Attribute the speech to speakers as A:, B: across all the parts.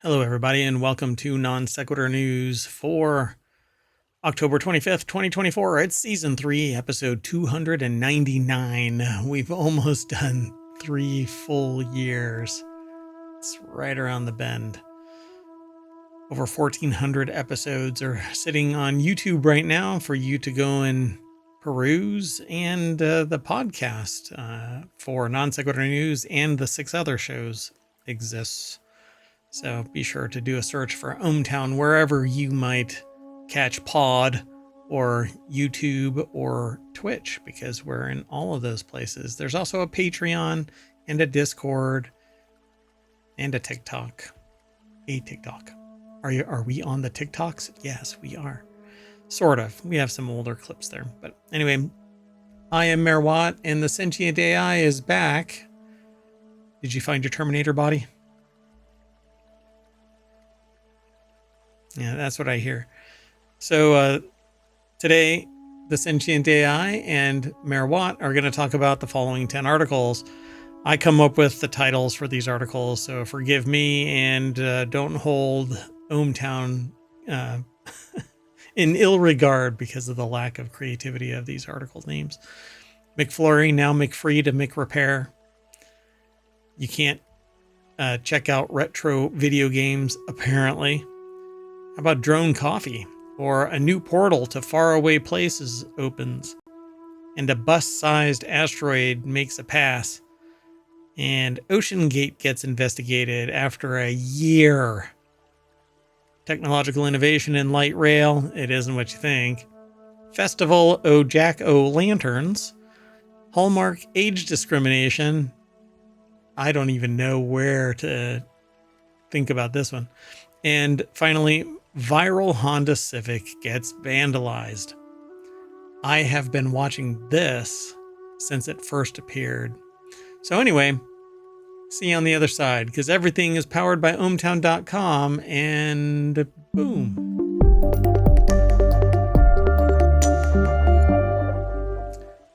A: Hello, everybody, and welcome to Non Sequitur News for October 25th, 2024. It's Season 3, Episode 299. We've almost done 3 full years. It's right around the bend. Over 1,400 episodes are sitting on YouTube right now for you to go and peruse, and the podcast for Non Sequitur News and the 6 other shows exists. So be sure to do a search for ohmTown wherever you might catch Pod or YouTube or Twitch, because we're in all of those places. There's also a Patreon and a Discord and a TikTok. Are we on the TikToks? Yes, we are. Sort of. We have some older clips there. But anyway, I am Mayor Watt, and the sentient AI is back. Did you find your Terminator body? Yeah, that's what I hear. So today, the sentient AI and Mayor Watt are going to talk about the following 10 articles. I come up with the titles for these articles, so forgive me, and don't hold ohmTown in ill regard because of the lack of creativity of these article names. McFlurry, now McFree to McRepair. You can't check out retro video games, apparently. How about drone coffee? Or a new portal to faraway places opens. And a bus-sized asteroid makes a pass. And Oceangate gets investigated after a year. Technological innovation in light rail. It isn't what you think. Festival O-Jack-O-Lanterns. Hallmark Age Discrimination. I don't even know where to think about this one. And finally, viral Honda Civic gets vandalized. I have been watching this since it first appeared. So anyway, see you on the other side, because everything is powered by ohmTown.com, and boom.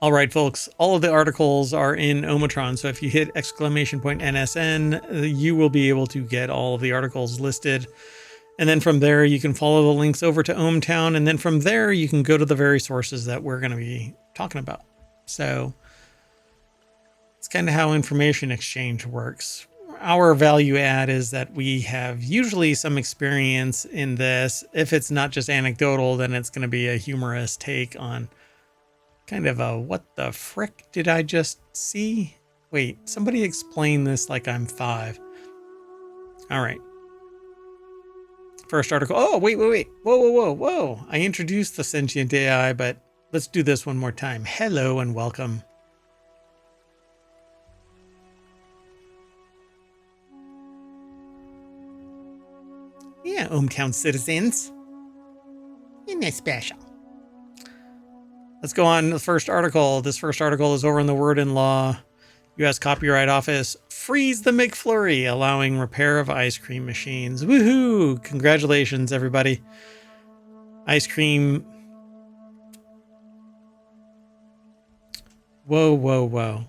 A: All right, folks, all of the articles are in Omatron, so if you hit !NSN, you will be able to get all of the articles listed. And then from there, you can follow the links over to ohmTown. And then from there, you can go to the very sources that we're going to be talking about. So it's kind of how information exchange works. Our value add is that we have usually some experience in this. If it's not just anecdotal, then it's going to be a humorous take on kind of a, what the frick did I just see? Wait, somebody explain this like I'm 5. All right. First article. Oh, wait. Whoa. I introduced the sentient AI, but let's do this one more time. Hello and welcome. Yeah, ohmTown citizens. Isn't that special? Let's go on to the first article. This first article is over in the Word and Law. U.S. Copyright Office frees the McFlurry, allowing repair of ice cream machines. Woohoo! Congratulations, everybody. Ice cream. Whoa.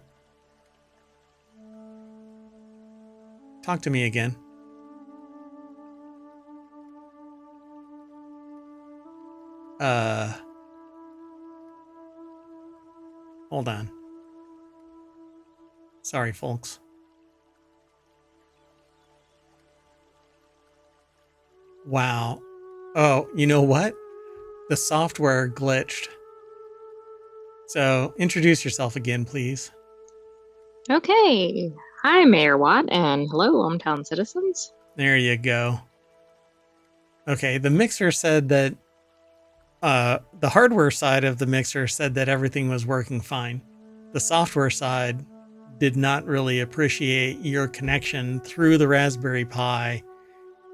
A: Talk to me again. Hold on. Sorry, folks. Wow. Oh, you know what? The software glitched. So introduce yourself again, please.
B: Okay. Hi, Mayor Watt, and hello, ohmTown citizens.
A: There you go. Okay, the mixer said that the hardware side of the mixer said that everything was working fine. The software side did not really appreciate your connection through the Raspberry Pi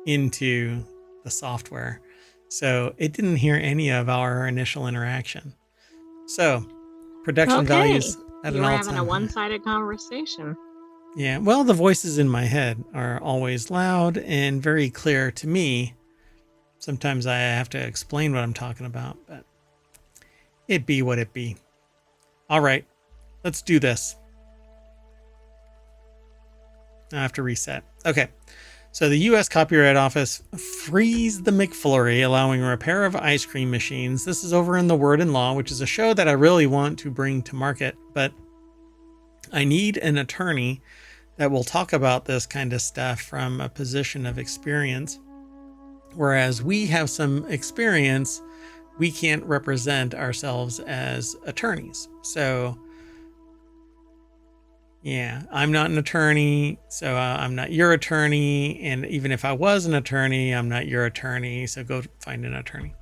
A: into the software. So it didn't hear any of our initial interaction. So production values at an all-time high.
B: You were having a one-sided conversation.
A: Yeah, well, the voices in my head are always loud and very clear to me. Sometimes I have to explain what I'm talking about, but it be what it be. All right, let's do this. I have to reset. Okay. So the U.S. Copyright Office frees the McFlurry, allowing repair of ice cream machines. This is over in The Word and Law, which is a show that I really want to bring to market, but I need an attorney that will talk about this kind of stuff from a position of experience. Whereas we have some experience, we can't represent ourselves as attorneys. So yeah, I'm not an attorney, so I'm not your attorney. And even if I was an attorney, I'm not your attorney. So go find an attorney.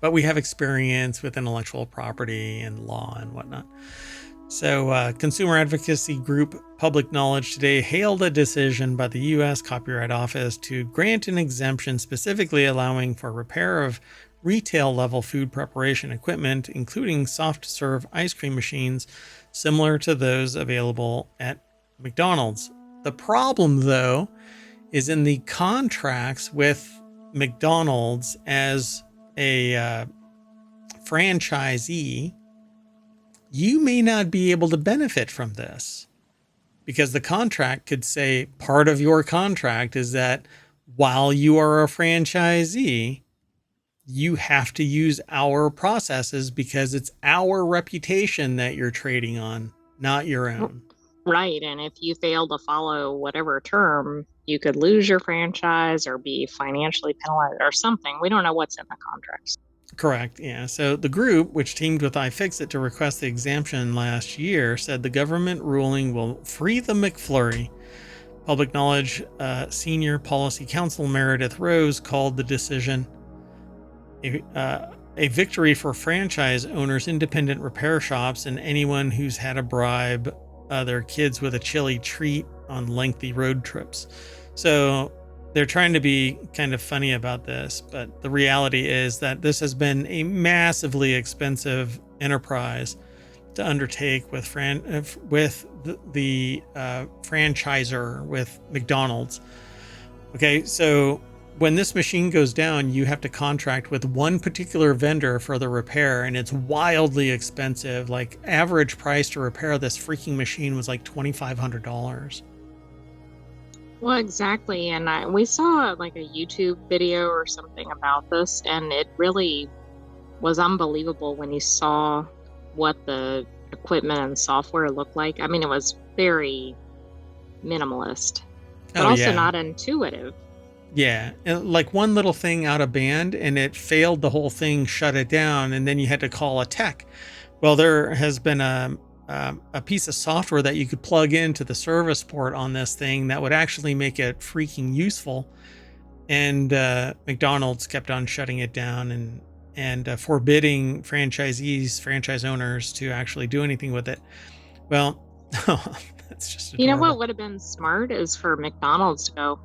A: But we have experience with intellectual property and law and whatnot. So consumer advocacy group Public Knowledge today hailed a decision by the U.S. Copyright Office to grant an exemption specifically allowing for repair of retail-level food preparation equipment, including soft-serve ice cream machines similar to those available at McDonald's. The problem, though, is in the contracts with McDonald's as a franchisee, you may not be able to benefit from this because the contract could say part of your contract is that while you are a franchisee, you have to use our processes because it's our reputation that you're trading on, not your own.
B: Right. And if you fail to follow whatever term, you could lose your franchise or be financially penalized or something. We don't know what's in the contracts.
A: Correct. Yeah. So the group, which teamed with iFixit to request the exemption last year, said the government ruling will free the McFlurry. Public Knowledge Senior Policy Counsel Meredith Rose called the decision a victory for franchise owners, independent repair shops, and anyone who's had to bribe their kids with a chili treat on lengthy road trips. So they're trying to be kind of funny about this, but the reality is that this has been a massively expensive enterprise to undertake with the franchisor, with McDonald's. Okay, so when this machine goes down, you have to contract with one particular vendor for the repair, and it's wildly expensive. Like, average price to repair this freaking machine was like $2,500.
B: Well, exactly. And we saw like a YouTube video or something about this, and it really was unbelievable when you saw what the equipment and software looked like. I mean, it was very minimalist, but also not intuitive.
A: Yeah, like one little thing out of band and it failed the whole thing, shut it down, and then you had to call a tech. Well, there has been a piece of software that you could plug into the service port on this thing that would actually make it freaking useful. And McDonald's kept on shutting it down and forbidding franchise owners to actually do anything with it. Well, that's just adorable.
B: You know what would have been smart is for McDonald's to go,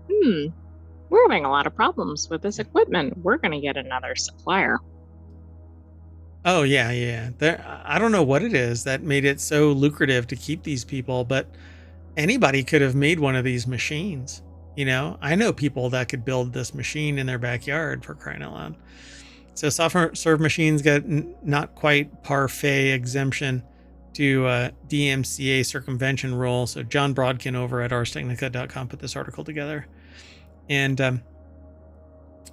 B: we're having a lot of problems with this equipment. We're going to get another supplier.
A: Oh, yeah. I don't know what it is that made it so lucrative to keep these people, but anybody could have made one of these machines. You know, I know people that could build this machine in their backyard, for crying out loud. So soft-serve machines got not quite parfait exemption to DMCA circumvention rule. So John Brodkin over at arstechnica.com put this article together. And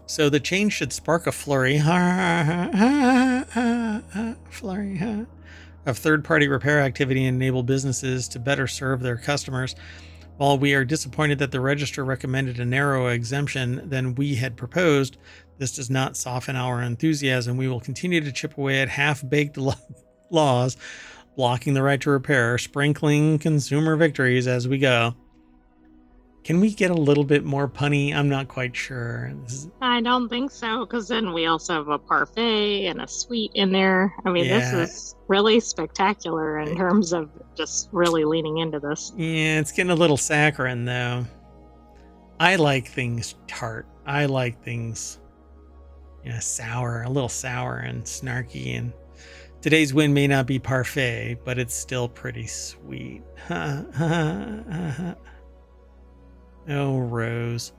A: so the change should spark a flurry of third-party repair activity and enable businesses to better serve their customers. While we are disappointed that the Register recommended a narrower exemption than we had proposed, this does not soften our enthusiasm. We will continue to chip away at half-baked laws, blocking the right to repair, sprinkling consumer victories as we go. Can we get a little bit more punny? I'm not quite sure.
B: I don't think so, because then we also have a parfait and a sweet in there. I mean, This is really spectacular in terms of just really leaning into this.
A: Yeah, it's getting a little saccharine, though. I like things tart. I like things, sour, a little sour and snarky. And today's win may not be parfait, but it's still pretty sweet. Oh, Rose.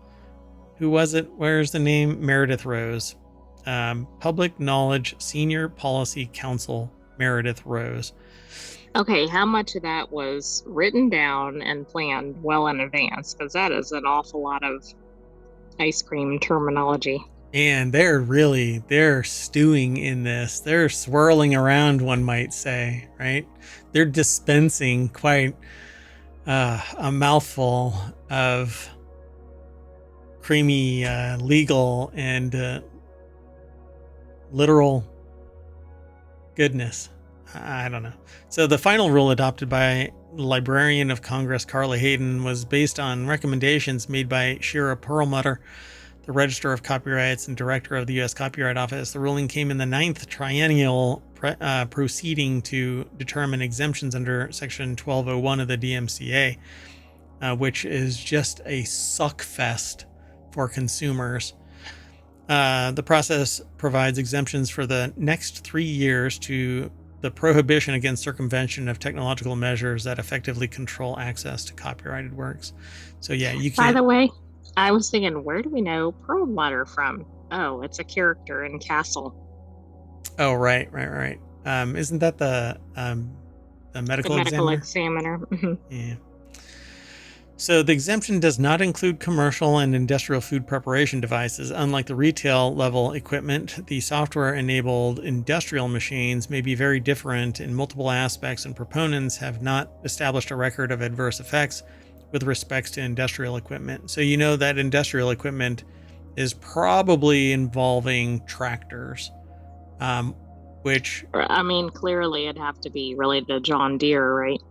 A: Who was it? Where's the name? Meredith Rose. Public Knowledge Senior Policy Counsel Meredith Rose.
B: Okay, how much of that was written down and planned well in advance? Because that is an awful lot of ice cream terminology.
A: And they're stewing in this. They're swirling around, one might say, right? They're dispensing quite a mouthful of creamy legal and literal goodness. I don't know. So the final rule adopted by Librarian of Congress Carla Hayden was based on recommendations made by Shira Perlmutter, the Register of Copyrights and Director of the U.S. Copyright Office. The ruling came in the 9th triennial proceeding to determine exemptions under Section 1201 of the DMCA, which is just a suck fest for consumers. The process provides exemptions for the next 3 years to the prohibition against circumvention of technological measures that effectively control access to copyrighted works. So yeah, you
B: By
A: can't.
B: the way, I was thinking, where do we know Perlmutter from? Oh, it's a character in Castle.
A: Oh, right. Isn't that the
B: The
A: medical
B: medical
A: examiner?
B: examiner. Mhm.
A: Yeah. So the exemption does not include commercial and industrial food preparation devices. Unlike the retail level equipment, the software enabled industrial machines may be very different in multiple aspects, and proponents have not established a record of adverse effects with respects to industrial equipment. So you know that industrial equipment is probably involving tractors, which,
B: I mean, clearly it'd have to be related to John Deere, right?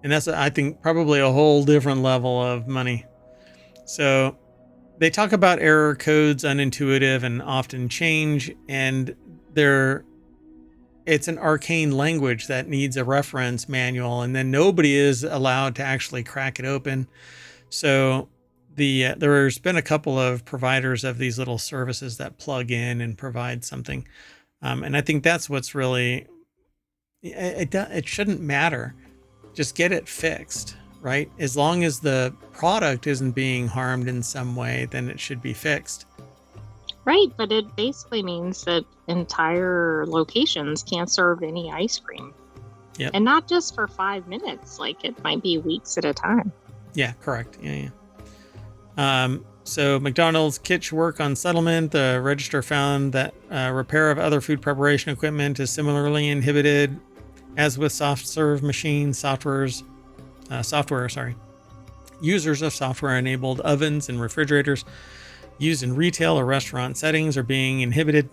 A: and that's, I think, probably a whole different level of money. So they talk about error codes, unintuitive and often change, and it's an arcane language that needs a reference manual, and then nobody is allowed to actually crack it open. So there's been a couple of providers of these little services that plug in and provide something, and I think that's what's really it shouldn't matter. Just get it fixed, right? As long as the product isn't being harmed in some way, then it should be fixed.
B: Right, but it basically means that entire locations can't serve any ice cream.
A: Yep.
B: And not just for 5 minutes, like it might be weeks at a time.
A: Yeah, correct. Yeah. So McDonald's kitsch work on settlement. The register found that repair of other food preparation equipment is similarly inhibited, as with soft serve machines, software. Users of software-enabled ovens and refrigerators used in retail or restaurant settings are being inhibited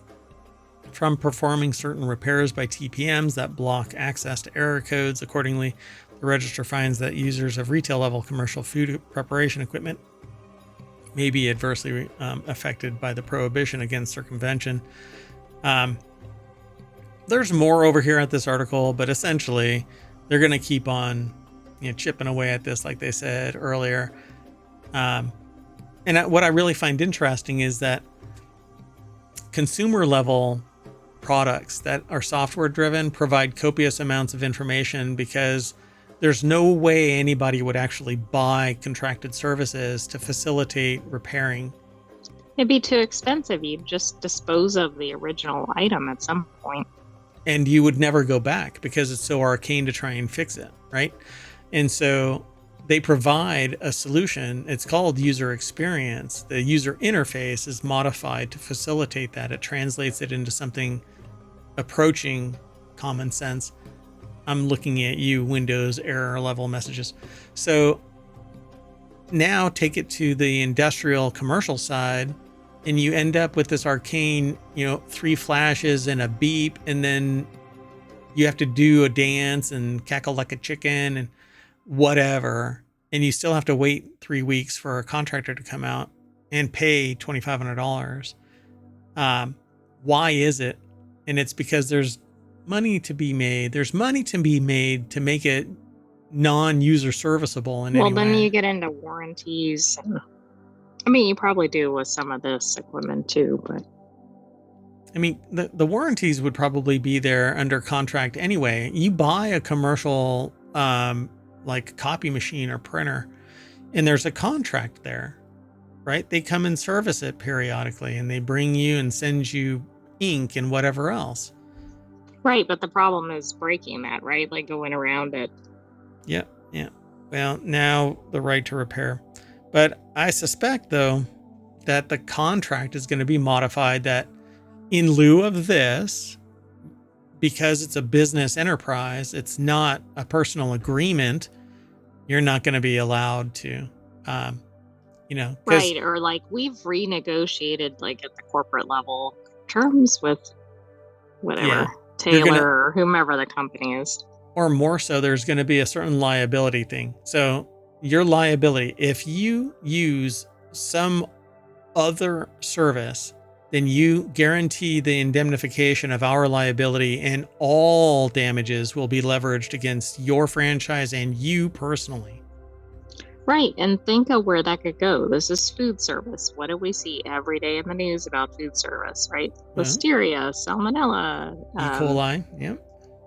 A: from performing certain repairs by TPMs that block access to error codes. Accordingly, the register finds that users of retail-level commercial food preparation equipment may be adversely affected by the prohibition against circumvention. There's more over here at this article, but essentially, they're going to keep on, chipping away at this, like they said earlier. And what I really find interesting is that consumer level products that are software driven provide copious amounts of information, because there's no way anybody would actually buy contracted services to facilitate repairing.
B: It'd be too expensive. You'd just dispose of the original item at some point.
A: And you would never go back because it's so arcane to try and fix it, right? And so they provide a solution. It's called user experience. The user interface is modified to facilitate that. It translates it into something approaching common sense. I'm looking at you, Windows error level messages. So now take it to the industrial commercial side, and you end up with this arcane, 3 flashes and a beep, and then you have to do a dance and cackle like a chicken and whatever. And you still have to wait 3 weeks for a contractor to come out and pay $2,500. Why is it? And it's because there's money to be made. There's money to be made to make it non-user serviceable in any way.
B: Well, then you get into warranties. I mean, you probably do with some of this equipment too, but
A: I mean, the warranties would probably be there under contract anyway. You buy a commercial like copy machine or printer, and there's a contract there, right? They come and service it periodically, and they bring you and send you ink and whatever else.
B: Right, but the problem is breaking that, right? Like going around it.
A: Yep. Yeah. Well, now the right to repair. But I suspect, though, that the contract is going to be modified that in lieu of this, because it's a business enterprise, it's not a personal agreement, you're not going to be allowed to, because
B: Right, or like we've renegotiated like at the corporate level terms with whatever,
A: yeah, you're going
B: Taylor
A: to,
B: or whomever the company is.
A: or more so, there's going to be a certain liability thing. So your liability, if you use some other service, then you guarantee the indemnification of our liability, and all damages will be leveraged against your franchise and you personally.
B: Right, and think of where that could go. This is food service. What do we see every day in the news about food service, right?
A: Well,
B: Listeria, salmonella.
A: E. coli, yeah.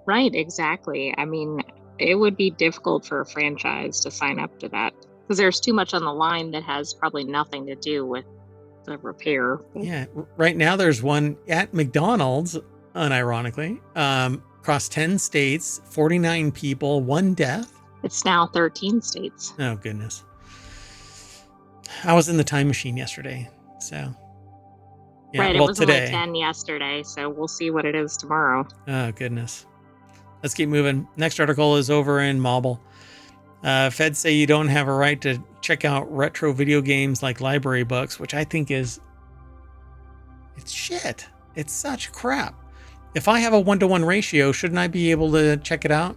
B: Right, exactly. I mean, it would be difficult for a franchise to sign up to that because there's too much on the line that has probably nothing to do with the repair.
A: Yeah, right now there's one at McDonald's, unironically, across 10 states, 49 people, 1 death.
B: It's now 13 states.
A: Oh, goodness. I was in the time machine yesterday, so. Yeah,
B: Right, it
A: well,
B: was
A: today.
B: only 10 yesterday, so we'll see what it is tomorrow.
A: Oh, goodness. Let's keep moving. Next article is over in Mobile. Feds say you don't have a right to check out retro video games like library books, which I think it's shit. It's such crap. If I have a 1-to-1 ratio, shouldn't I be able to check it out?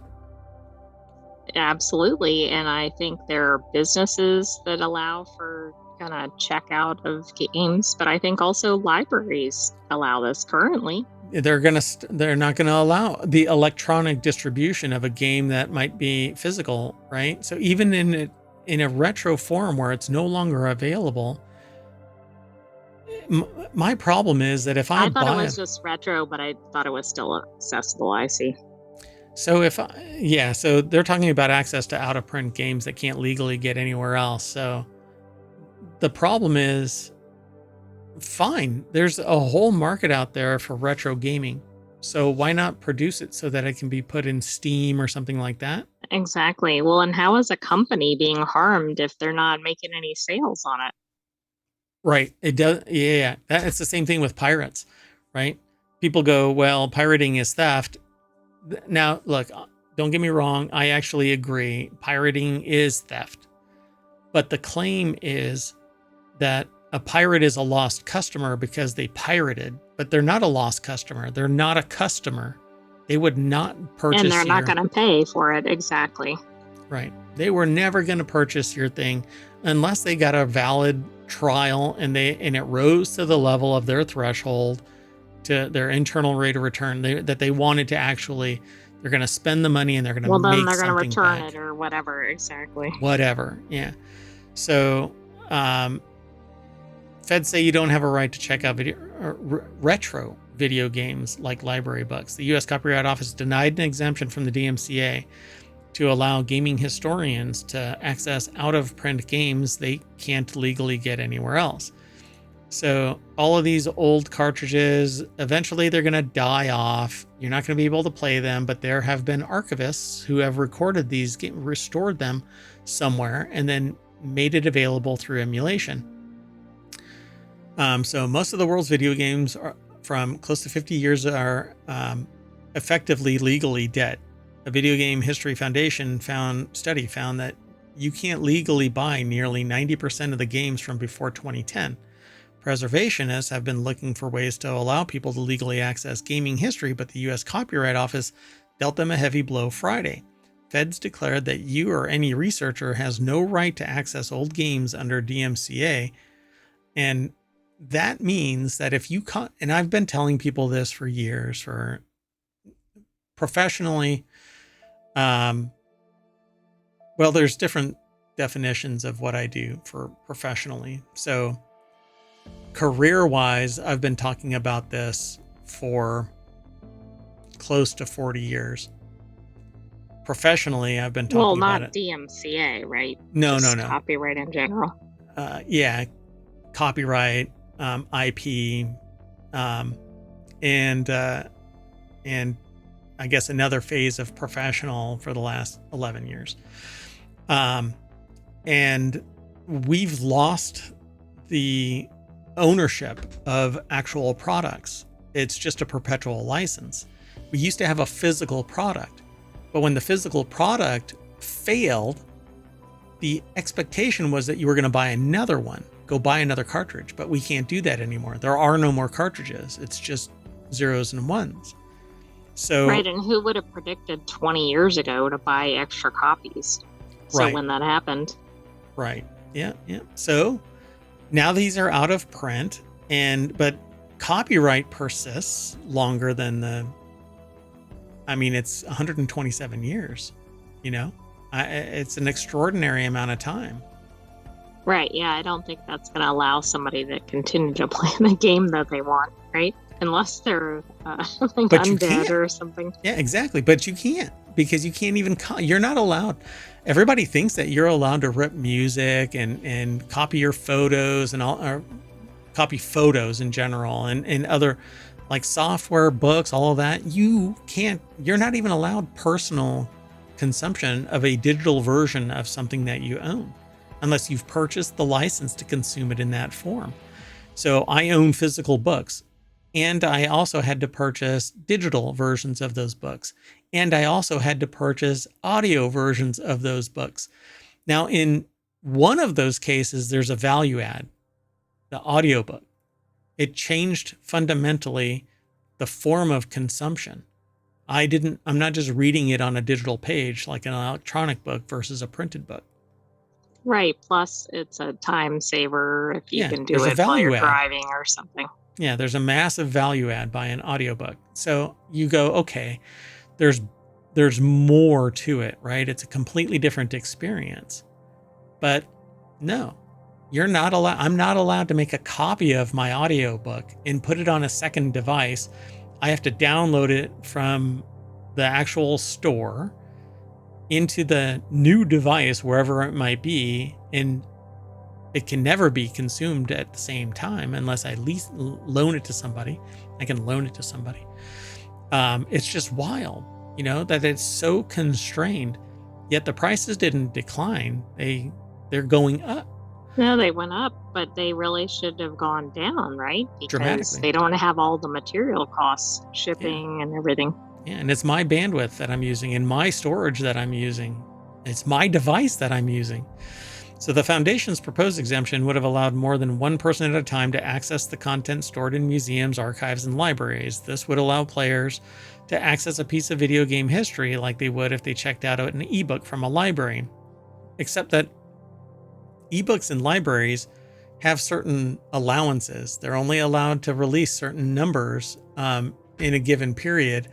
B: Absolutely, and I think there are businesses that allow for kind of checkout of games, but I think also libraries allow this currently.
A: They're not gonna allow the electronic distribution of a game that might be physical, right? So even in a retro form where it's no longer available, my problem is that if I
B: thought
A: buy
B: it was just retro, but I thought it was still accessible. I see.
A: So so they're talking about access to out of print games that can't legally get anywhere else. So the problem is, fine, there's a whole market out there for retro gaming. So why not produce it so that it can be put in Steam or something like that?
B: Exactly. Well, and how is a company being harmed if they're not making any sales on it?
A: Right. It does. Yeah. It's the same thing with pirates, right? People go, well, pirating is theft. Now, look, don't get me wrong. I actually agree. Pirating is theft. But the claim is that a pirate is a lost customer because they pirated, but they're not a lost customer. They're not a customer. They would not purchase.
B: And they're not going to pay for it. Exactly.
A: Right. They were never going to purchase your thing unless they got a valid trial and it rose to the level of their threshold, to their internal rate of return, that they wanted to actually, they're going to spend the money and they're going to make something back.
B: Well, then they're going to return it or whatever. Exactly.
A: Whatever. Yeah. So, Feds say you don't have a right to check out retro video games like library books. The U.S. Copyright Office denied an exemption from the DMCA to allow gaming historians to access out-of-print games they can't legally get anywhere else. So all of these old cartridges, eventually they're going to die off. You're not going to be able to play them, but there have been archivists who have recorded these games, restored them somewhere, and then made it available through emulation. So most of the world's video games from close to 50 years are effectively legally dead. A Video Game History Foundation study found that you can't legally buy nearly 90% of the games from before 2010. Preservationists have been looking for ways to allow people to legally access gaming history, but the U.S. Copyright Office dealt them a heavy blow Friday. Feds declared that you or any researcher has no right to access old games under DMCA, and that means that if you and I've been telling people this for years, for professionally, well, there's different definitions of what I do for professionally. So career-wise, I've been talking about this for close to 40 years. Professionally, I've been talking about it.
B: Well, not DMCA, right?
A: No.
B: Copyright in general.
A: Yeah, copyright, IP, and I guess, another phase of professional for the last 11 years. And we've lost the ownership of actual products. It's just a perpetual license. We used to have a physical product, but when the physical product failed, the expectation was that you were going to buy another one, go buy another cartridge, but we can't do that anymore. There are no more cartridges. It's just zeros and ones. So,
B: right, and who would have predicted 20 years ago to buy extra copies? So
A: right.
B: when that happened.
A: Right. Yeah. So now these are out of print, but copyright persists longer than it's 127 years, it's an extraordinary amount of time.
B: Right. Yeah. I don't think that's going to allow somebody to continue to play the game that they want. Right. Unless they're undead or something.
A: Yeah, exactly. But you can't, because you can't even, you're not allowed. Everybody thinks that you're allowed to rip music and copy your photos and all, or copy photos in general and other like software, books, all of that. You can't, you're not even allowed personal consumption of a digital version of something that you own unless you've purchased the license to consume it in that form. So I own physical books, and I also had to purchase digital versions of those books. And I also had to purchase audio versions of those books. Now, in one of those cases, there's a value add, the audiobook. It changed fundamentally the form of consumption. I'm not just reading it on a digital page like an electronic book versus a printed book.
B: Right. Plus, it's a time saver if you can do it while you're driving or something.
A: Yeah, there's a massive value add by an audiobook. So you go, okay, there's more to it, right? It's a completely different experience. But no, you're not allowed. I'm not allowed to make a copy of my audiobook and put it on a second device. I have to download it from the actual store into the new device, wherever it might be, and it can never be consumed at the same time unless I at least loan it to somebody. I can loan it to somebody. It's just wild, that it's so constrained, yet the prices didn't decline. They're going up.
B: No, they went up, but they really should have gone down, right? Because they don't have all the material costs, shipping and everything.
A: Yeah, and it's my bandwidth that I'm using and my storage that I'm using. It's my device that I'm using. So the Foundation's proposed exemption would have allowed more than one person at a time to access the content stored in museums, archives, and libraries. This would allow players to access a piece of video game history like they would if they checked out an ebook from a library. Except that ebooks and libraries have certain allowances. They're only allowed to release certain numbers in a given period,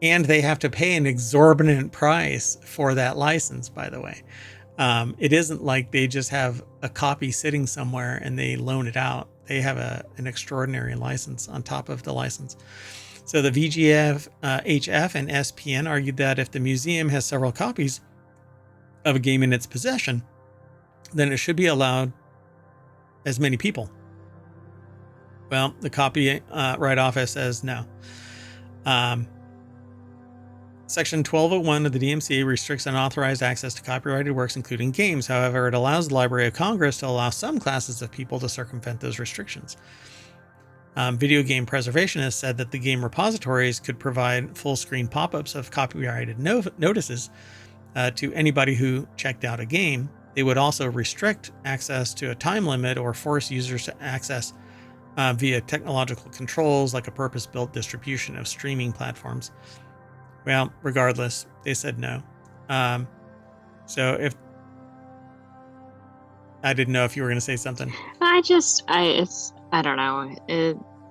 A: and they have to pay an exorbitant price for that license, by the way. It isn't like they just have a copy sitting somewhere and they loan it out. They have an extraordinary license on top of the license. So the VGF, HF, and SPN argued that if the museum has several copies of a game in its possession, then it should be allowed as many people. Well, the copyright office says no. Section 1201 of the DMCA restricts unauthorized access to copyrighted works, including games. However, it allows the Library of Congress to allow some classes of people to circumvent those restrictions. Video game preservationists said that the game repositories could provide full-screen pop-ups of copyrighted notices to anybody who checked out a game. They would also restrict access to a time limit or force users to access via technological controls like a purpose-built distribution of streaming platforms. Well, regardless, they said no. So if I didn't know if you were going to say something.
B: I don't know.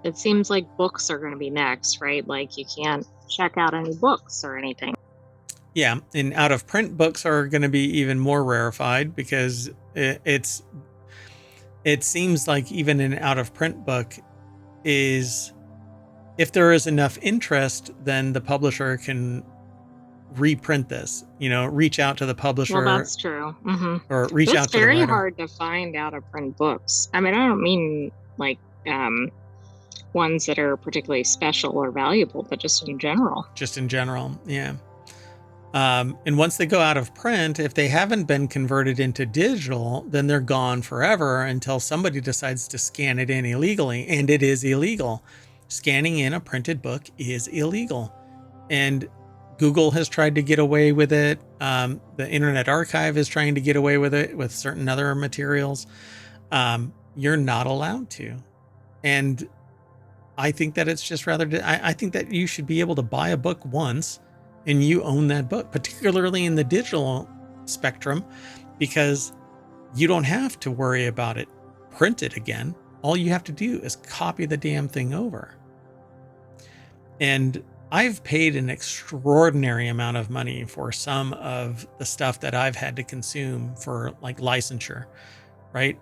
B: It seems like books are going to be next, right? Like you can't check out any books or anything.
A: Yeah, and out of print books are going to be even more rarefied because it seems like even an out of print book is, if there is enough interest, then the publisher can reprint this, reach out to the publisher.
B: Well, that's true. Mm-hmm.
A: Or reach out to the writer.
B: It's very hard to find out of print books. I mean, I don't mean like ones that are particularly special or valuable, but just in general.
A: Just in general, yeah. And once they go out of print, if they haven't been converted into digital, then they're gone forever until somebody decides to scan it in illegally. And it is illegal. Scanning in a printed book is illegal. And Google has tried to get away with it. The Internet Archive is trying to get away with it with certain other materials. You're not allowed to. And I think that it's just rather, I think that you should be able to buy a book once and you own that book, particularly in the digital spectrum, because you don't have to worry about it printed again. All you have to do is copy the damn thing over. And I've paid an extraordinary amount of money for some of the stuff that I've had to consume for like licensure, right?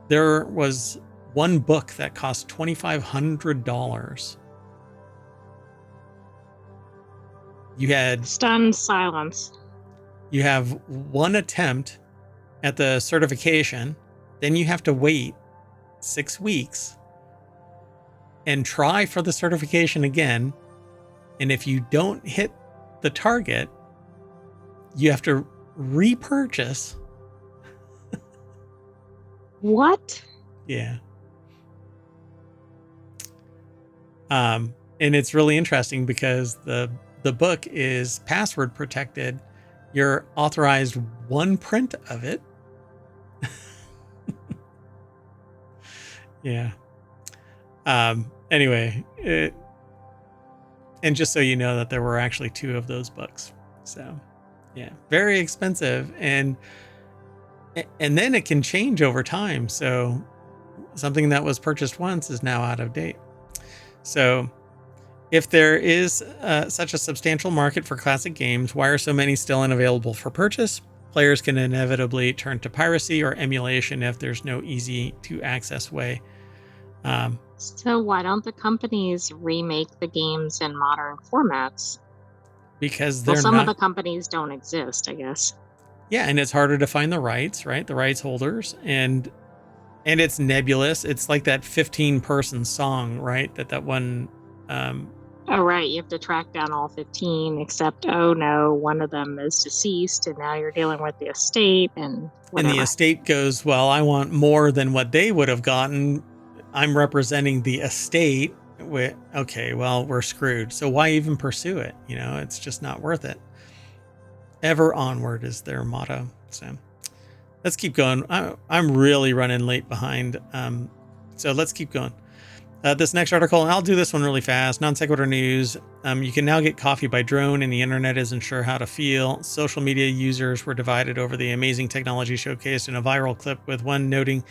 A: There was one book that cost $2,500. You had
B: Stunned silence.
A: You have one attempt at the certification, then you have to wait 6 weeks and try for the certification again. And if you don't hit the target, you have to repurchase.
B: What?
A: Yeah. And it's really interesting because the book is password protected. You're authorized one print of it. Yeah. Anyway, and just so you know that there were actually 2 of those books. So, yeah, very expensive, and then it can change over time. So, something that was purchased once is now out of date. So, if there is such a substantial market for classic games, why are so many still unavailable for purchase? Players can inevitably turn to piracy or emulation if there's no easy to access way.
B: So why don't the companies remake the games in modern formats?
A: Because they're
B: some of the companies don't exist, I guess.
A: Yeah, and it's harder to find the rights, right? The rights holders, and it's nebulous. It's like that 15-person song, right? That one.
B: Oh, right. You have to track down all 15, except, oh no, one of them is deceased, and now you're dealing with the estate and whatever.
A: And the estate goes, well, I want more than what they would have gotten. I'm representing the estate. Okay, well, we're screwed. So why even pursue it? You know, it's just not worth it. Ever onward is their motto. So let's keep going. I'm really running late behind. So let's keep going. This next article, I'll do this one really fast. Non sequitur news. You can now get coffee by drone, and the internet isn't sure how to feel. Social media users were divided over the amazing technology showcased in a viral clip, with one noting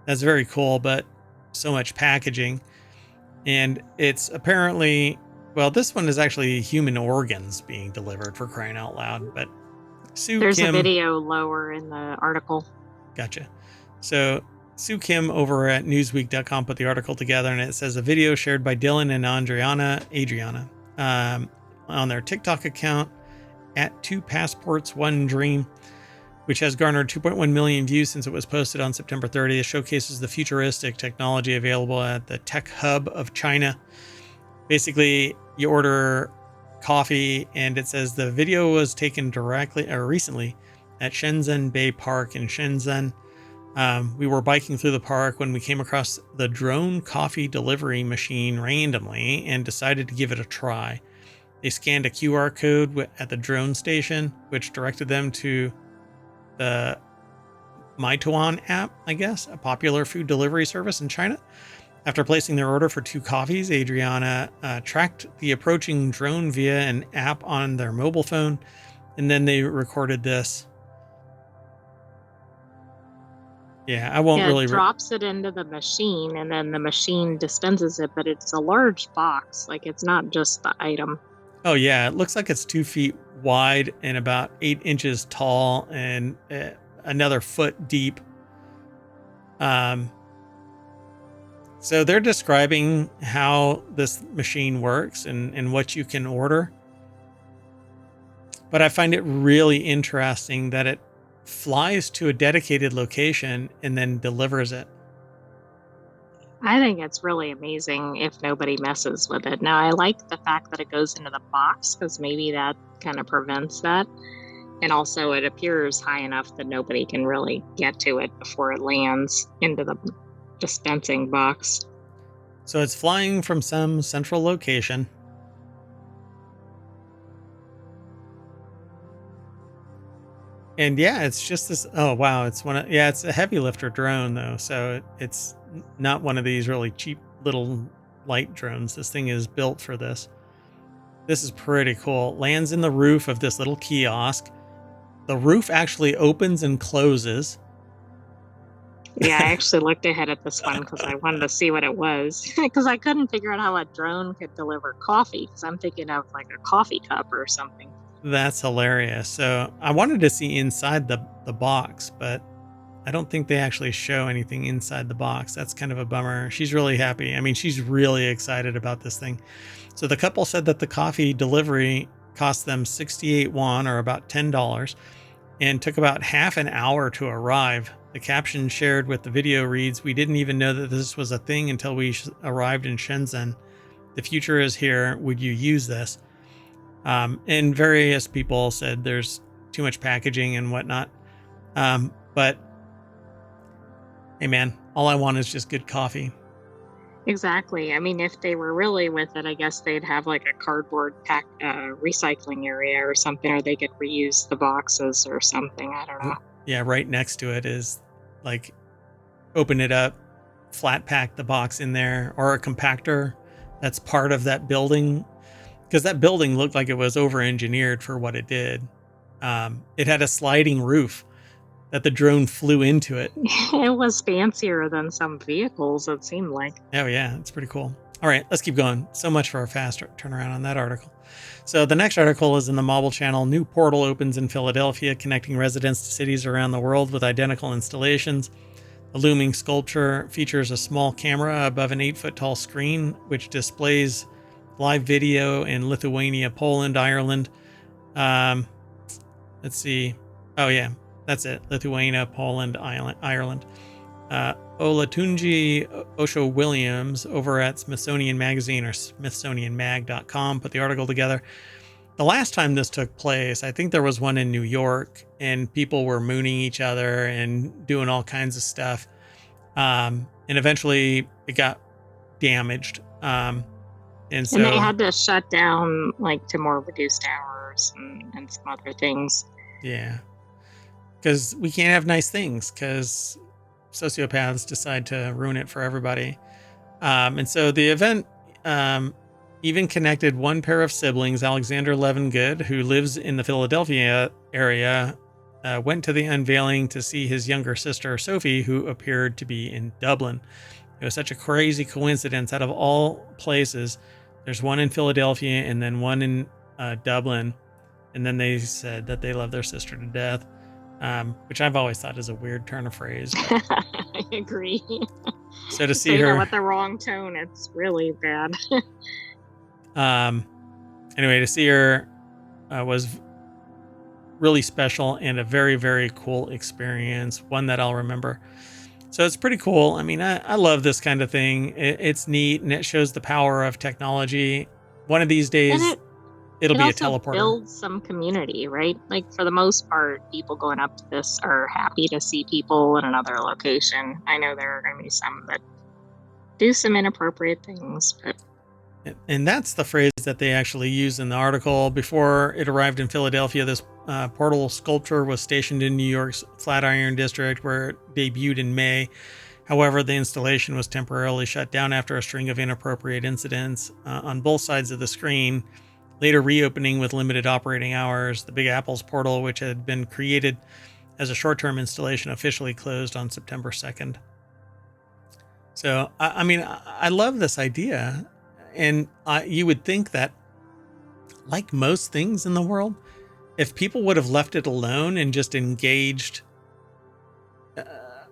A: that's very cool, but so much packaging. And it's apparently, well, this one is actually human organs being delivered, for crying out loud. But
B: there's a video lower in the article.
A: Gotcha. So Sue Kim over at Newsweek.com put the article together, and it says a video shared by Dylan and Adriana on their TikTok account at 2 Passports 1 Dream, which has garnered 2.1 million views since it was posted on September 30th, showcases the futuristic technology available at the tech hub of China. Basically, you order coffee, and it says the video was taken recently at Shenzhen Bay Park in Shenzhen. We were biking through the park when we came across the drone coffee delivery machine randomly and decided to give it a try. They scanned a QR code at the drone station, which directed them to the Meituan app, I guess, a popular food delivery service in China. After placing their order for 2 coffees, Adriana tracked the approaching drone via an app on their mobile phone, and then they recorded this. Yeah, I won't really...
B: It drops it into the machine, and then the machine dispenses it, but it's a large box. Like, it's not just the item.
A: Oh, yeah. It looks like it's 2 feet wide and about 8 inches tall and another foot deep. So they're describing how this machine works and what you can order. But I find it really interesting that it flies to a dedicated location and then delivers it.
B: I think it's really amazing if nobody messes with it. Now, I like the fact that it goes into the box because maybe that kind of prevents that. And also, it appears high enough that nobody can really get to it before it lands into the dispensing box.
A: So it's flying from some central location. And yeah, it's just this. Oh wow, it's it's a heavy lifter drone though, so it's not one of these really cheap little light drones. This thing is built for this. This is pretty cool. Lands in the roof of this little kiosk. The roof actually opens and closes.
B: Yeah, I actually looked ahead at this one because I wanted to see what it was because I couldn't figure out how a drone could deliver coffee because I'm thinking of like a coffee cup or something.
A: That's hilarious. So I wanted to see inside the box, but I don't think they actually show anything inside the box. That's kind of a bummer. She's really happy. I mean, she's really excited about this thing. So the couple said that the coffee delivery cost them 68 won, or about $10, and took about half an hour to arrive. The caption shared with the video reads, "We didn't even know that this was a thing until we arrived in Shenzhen. The future is here. Would you use this?" And various people said there's too much packaging and whatnot. But hey, man, all I want is just good coffee.
B: Exactly. I mean, if they were really with it, I guess they'd have like a cardboard pack recycling area or something, or they could reuse the boxes or something. I don't know.
A: Yeah, right next to it is like open it up, flat pack the box in there, or a compactor that's part of that building, because that building looked like it was over engineered for what it did. It had a sliding roof that the drone flew into it.
B: It was fancier than some vehicles, it seemed like.
A: Oh yeah, it's pretty cool. All right, let's keep going. So much for a fast turnaround on that article. So the next article is in the Mobile Channel. New portal opens in Philadelphia, connecting residents to cities around the world with identical installations. The looming sculpture features a small camera above an 8-foot tall screen, which displays live video in Lithuania, Poland, Ireland. Let's see. Oh yeah, that's it. Lithuania, Poland, Ireland. Olatunji Osho Williams over at Smithsonian Magazine, or smithsonianmag.com, put the article together. The last time this took place, I think there was one in New York, and people were mooning each other and doing all kinds of stuff. And eventually it got damaged. And so
B: they had to shut down like to more reduced hours and some other things.
A: Yeah. Because we can't have nice things because sociopaths decide to ruin it for everybody. And so the event even connected one pair of siblings. Alexander Levingood, who lives in the Philadelphia area, went to the unveiling to see his younger sister, Sophie, who appeared to be in Dublin. It was such a crazy coincidence. Out of all places, there's one in Philadelphia and then one in Dublin. And then they said that they love their sister to death, which I've always thought is a weird turn of phrase.
B: I agree.
A: So to see her
B: with the wrong tone, it's really bad.
A: Anyway, to see her was really special and a very, very cool experience. One that I'll remember. So it's pretty cool. I mean, I love this kind of thing. It's neat, and it shows the power of technology. One of these days, it'll be a teleporter.
B: Build some community, right? Like for the most part, people going up to this are happy to see people in another location. I know there are going to be some that do some inappropriate things, but.
A: And that's the phrase that they actually use in the article. Before it arrived in Philadelphia, this portal sculpture was stationed in New York's Flatiron District, where it debuted in May. However, the installation was temporarily shut down after a string of inappropriate incidents on both sides of the screen, later reopening with limited operating hours. The Big Apple's portal, which had been created as a short-term installation, officially closed on September 2nd. So, I mean, I love this idea. And you would think that, like most things in the world, if people would have left it alone and just engaged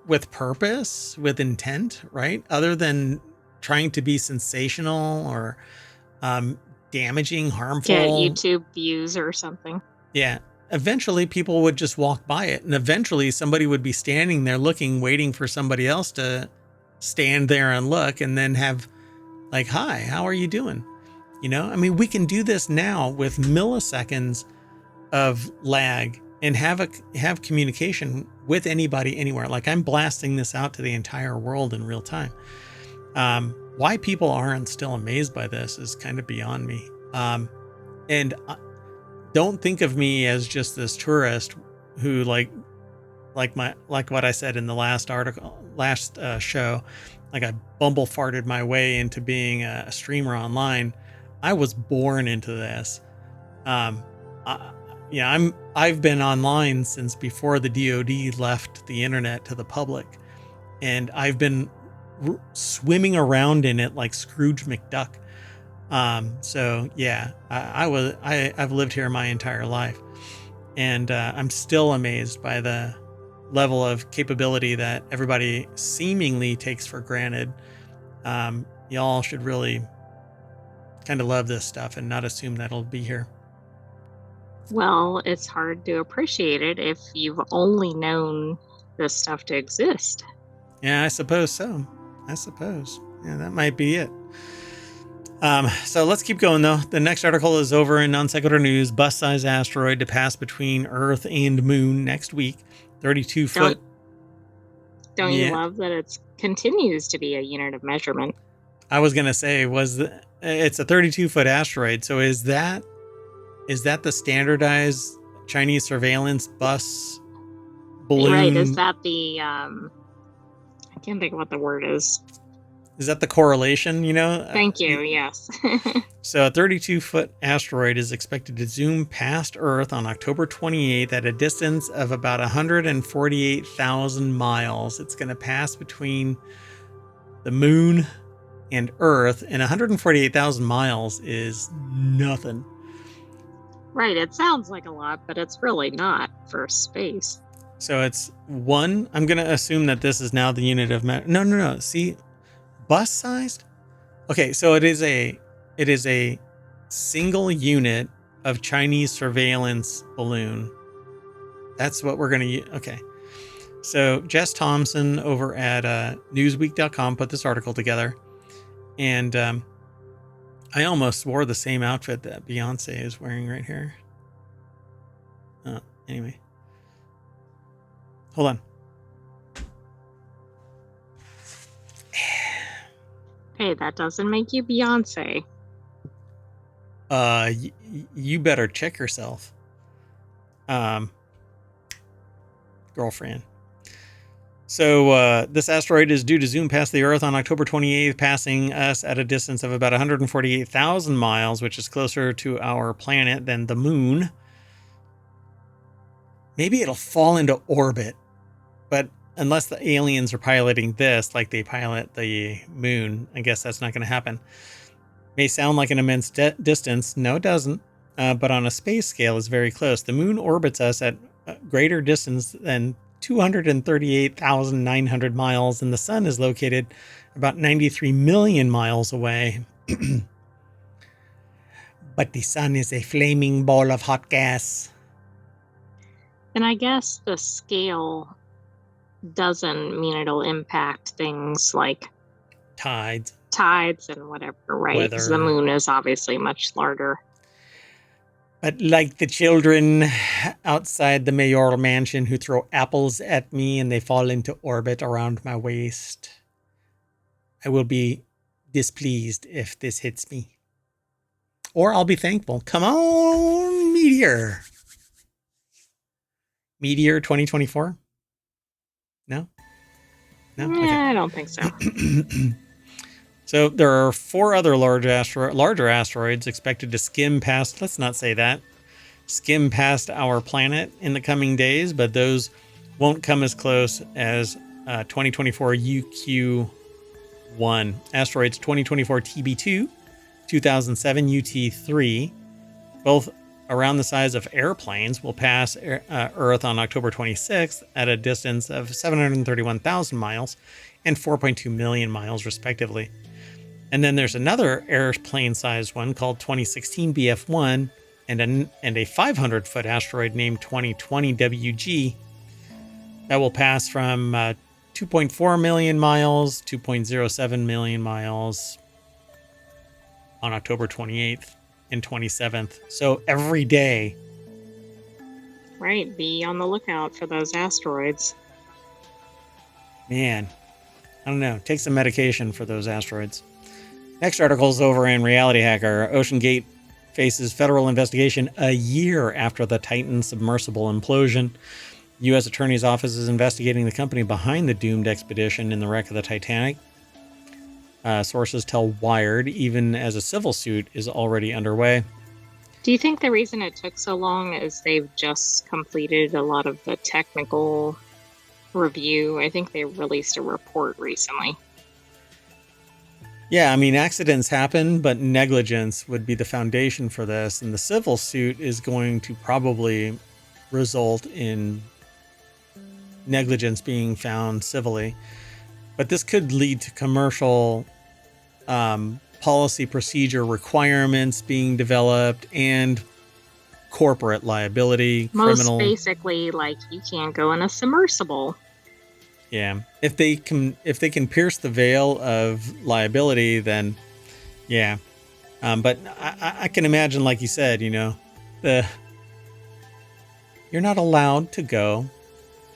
A: with purpose, with intent, right? Other than trying to be sensational or damaging, harmful.
B: Get YouTube views or something.
A: Yeah. Eventually people would just walk by it. And eventually somebody would be standing there looking, waiting for somebody else to stand there and look and then have like, hi, how are you doing? You know, I mean, we can do this now with milliseconds of lag and have communication with anybody anywhere. Like, I'm blasting this out to the entire world in real time. Why people aren't still amazed by this is kind of beyond me. And don't think of me as just this tourist who like what I said in the last show, like I bumble farted my way into being a streamer online. I was born into this. I've been online since before the DoD left the internet to the public, and I've been swimming around in it like Scrooge McDuck. So yeah, I've lived here my entire life, and I'm still amazed by the level of capability that everybody seemingly takes for granted. Y'all should really kind of love this stuff and not assume that it'll be here.
B: Well, it's hard to appreciate it if you've only known this stuff to exist.
A: Yeah, I suppose so. Yeah, that might be it. So let's keep going, though. The next article is over in Non-Sequitur News. Bus-sized asteroid to pass between Earth and Moon next week. 32 foot.
B: Don't you love that it continues to be a unit of measurement?
A: I was going to say, it's a 32-foot asteroid. So is that the standardized Chinese surveillance bus balloon?
B: Right. Is that the, I can't think of what the word is.
A: Is that the correlation,
B: Thank you, yes.
A: So a 32-foot asteroid is expected to zoom past Earth on October 28th at a distance of about 148,000 miles. It's going to pass between the Moon and Earth, and 148,000 miles is nothing.
B: Right, it sounds like a lot, but it's really not for space.
A: So it's I'm going to assume that this is now the unit of no. See, bus-sized? Okay, so it is a single unit of Chinese surveillance balloon. That's what we're going to use. Okay. So Jess Thompson over at newsweek.com put this article together. And I almost wore the same outfit that Beyonce is wearing right here. Anyway. Hold on.
B: Hey, that doesn't make you Beyonce.
A: You better check yourself. Girlfriend. So this asteroid is due to zoom past the Earth on October 28th, passing us at a distance of about 148,000 miles, which is closer to our planet than the Moon. Maybe it'll fall into orbit, but unless the aliens are piloting this like they pilot the Moon, I guess that's not going to happen. May sound like an immense distance. No, it doesn't. But on a space scale, it's very close. The Moon orbits us at a greater distance than 238,900 miles, and the Sun is located about 93 million miles away. But the Sun is a flaming ball of hot gas.
B: And I guess the scale doesn't mean it'll impact things like
A: tides
B: and whatever, right? Because the Moon is obviously much larger.
A: But like the children outside the mayoral mansion who throw apples at me and they fall into orbit around my waist, I will be displeased if this hits me. Or I'll be thankful. Come on, Meteor. Meteor 2024? No?
B: No? Okay. I don't think so.
A: So there are 4 other larger asteroids expected to skim past, let's not say that, skim past our planet in the coming days, but those won't come as close as 2024 UQ1. Asteroids 2024 TB2, 2007 UT3, both around the size of airplanes, will pass Earth on October 26th at a distance of 731,000 miles and 4.2 million miles, respectively. And then there's another airplane-sized one called 2016 BF1 and a 500-foot asteroid named 2020 WG that will pass from 2.4 million miles, 2.07 million miles on October 28th and 27th. So every day.
B: Right. Be on the lookout for those asteroids.
A: Man, I don't know. Take some medication for those asteroids. Next article is over in Reality Hacker. Oceangate faces federal investigation a year after the Titan submersible implosion. U.S. Attorney's Office is investigating the company behind the doomed expedition in the wreck of the Titanic. Sources tell Wired, even as a civil suit is already underway.
B: Do you think the reason it took so long is they've just completed a lot of the technical review? I think they released a report recently.
A: Yeah, I mean, accidents happen, but negligence would be the foundation for this. And the civil suit is going to probably result in negligence being found civilly. But this could lead to commercial policy procedure requirements being developed and corporate liability, criminal.
B: Most basically, like, you can't go in a submersible.
A: Yeah, if they can pierce the veil of liability, then yeah. But I can imagine, like you said, you're not allowed to go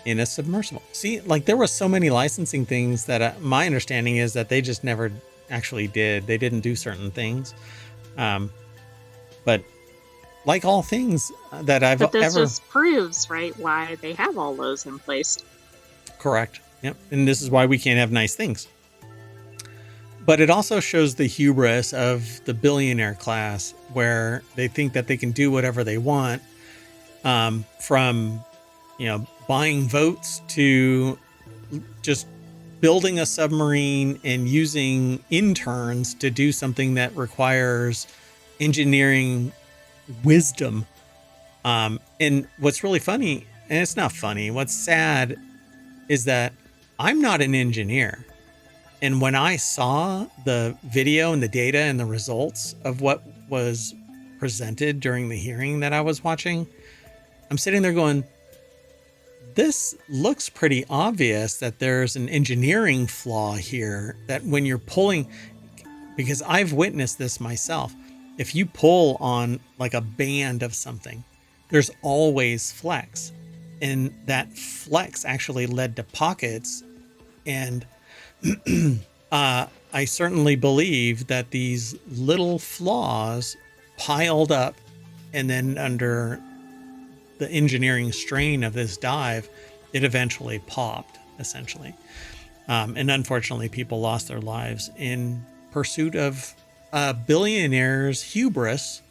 A: in a submersible. See, like there were so many licensing things that my understanding is that they just never actually did. They didn't do certain things. But like all things that I've
B: But this
A: ever
B: just proves, right, why they have all those in place.
A: Correct. Yep. And this is why we can't have nice things. But it also shows the hubris of the billionaire class, where they think that they can do whatever they want, from, buying votes to just building a submarine and using interns to do something that requires engineering wisdom. And what's really funny, and it's not funny, what's sad is that I'm not an engineer. And when I saw the video and the data and the results of what was presented during the hearing that I was watching, I'm sitting there going, this looks pretty obvious that there's an engineering flaw here, that when you're pulling, because I've witnessed this myself, if you pull on like a band of something, there's always flex. And that flex actually led to pockets. And I certainly believe that these little flaws piled up, and then under the engineering strain of this dive, it eventually popped, essentially. And unfortunately, people lost their lives in pursuit of billionaires' hubris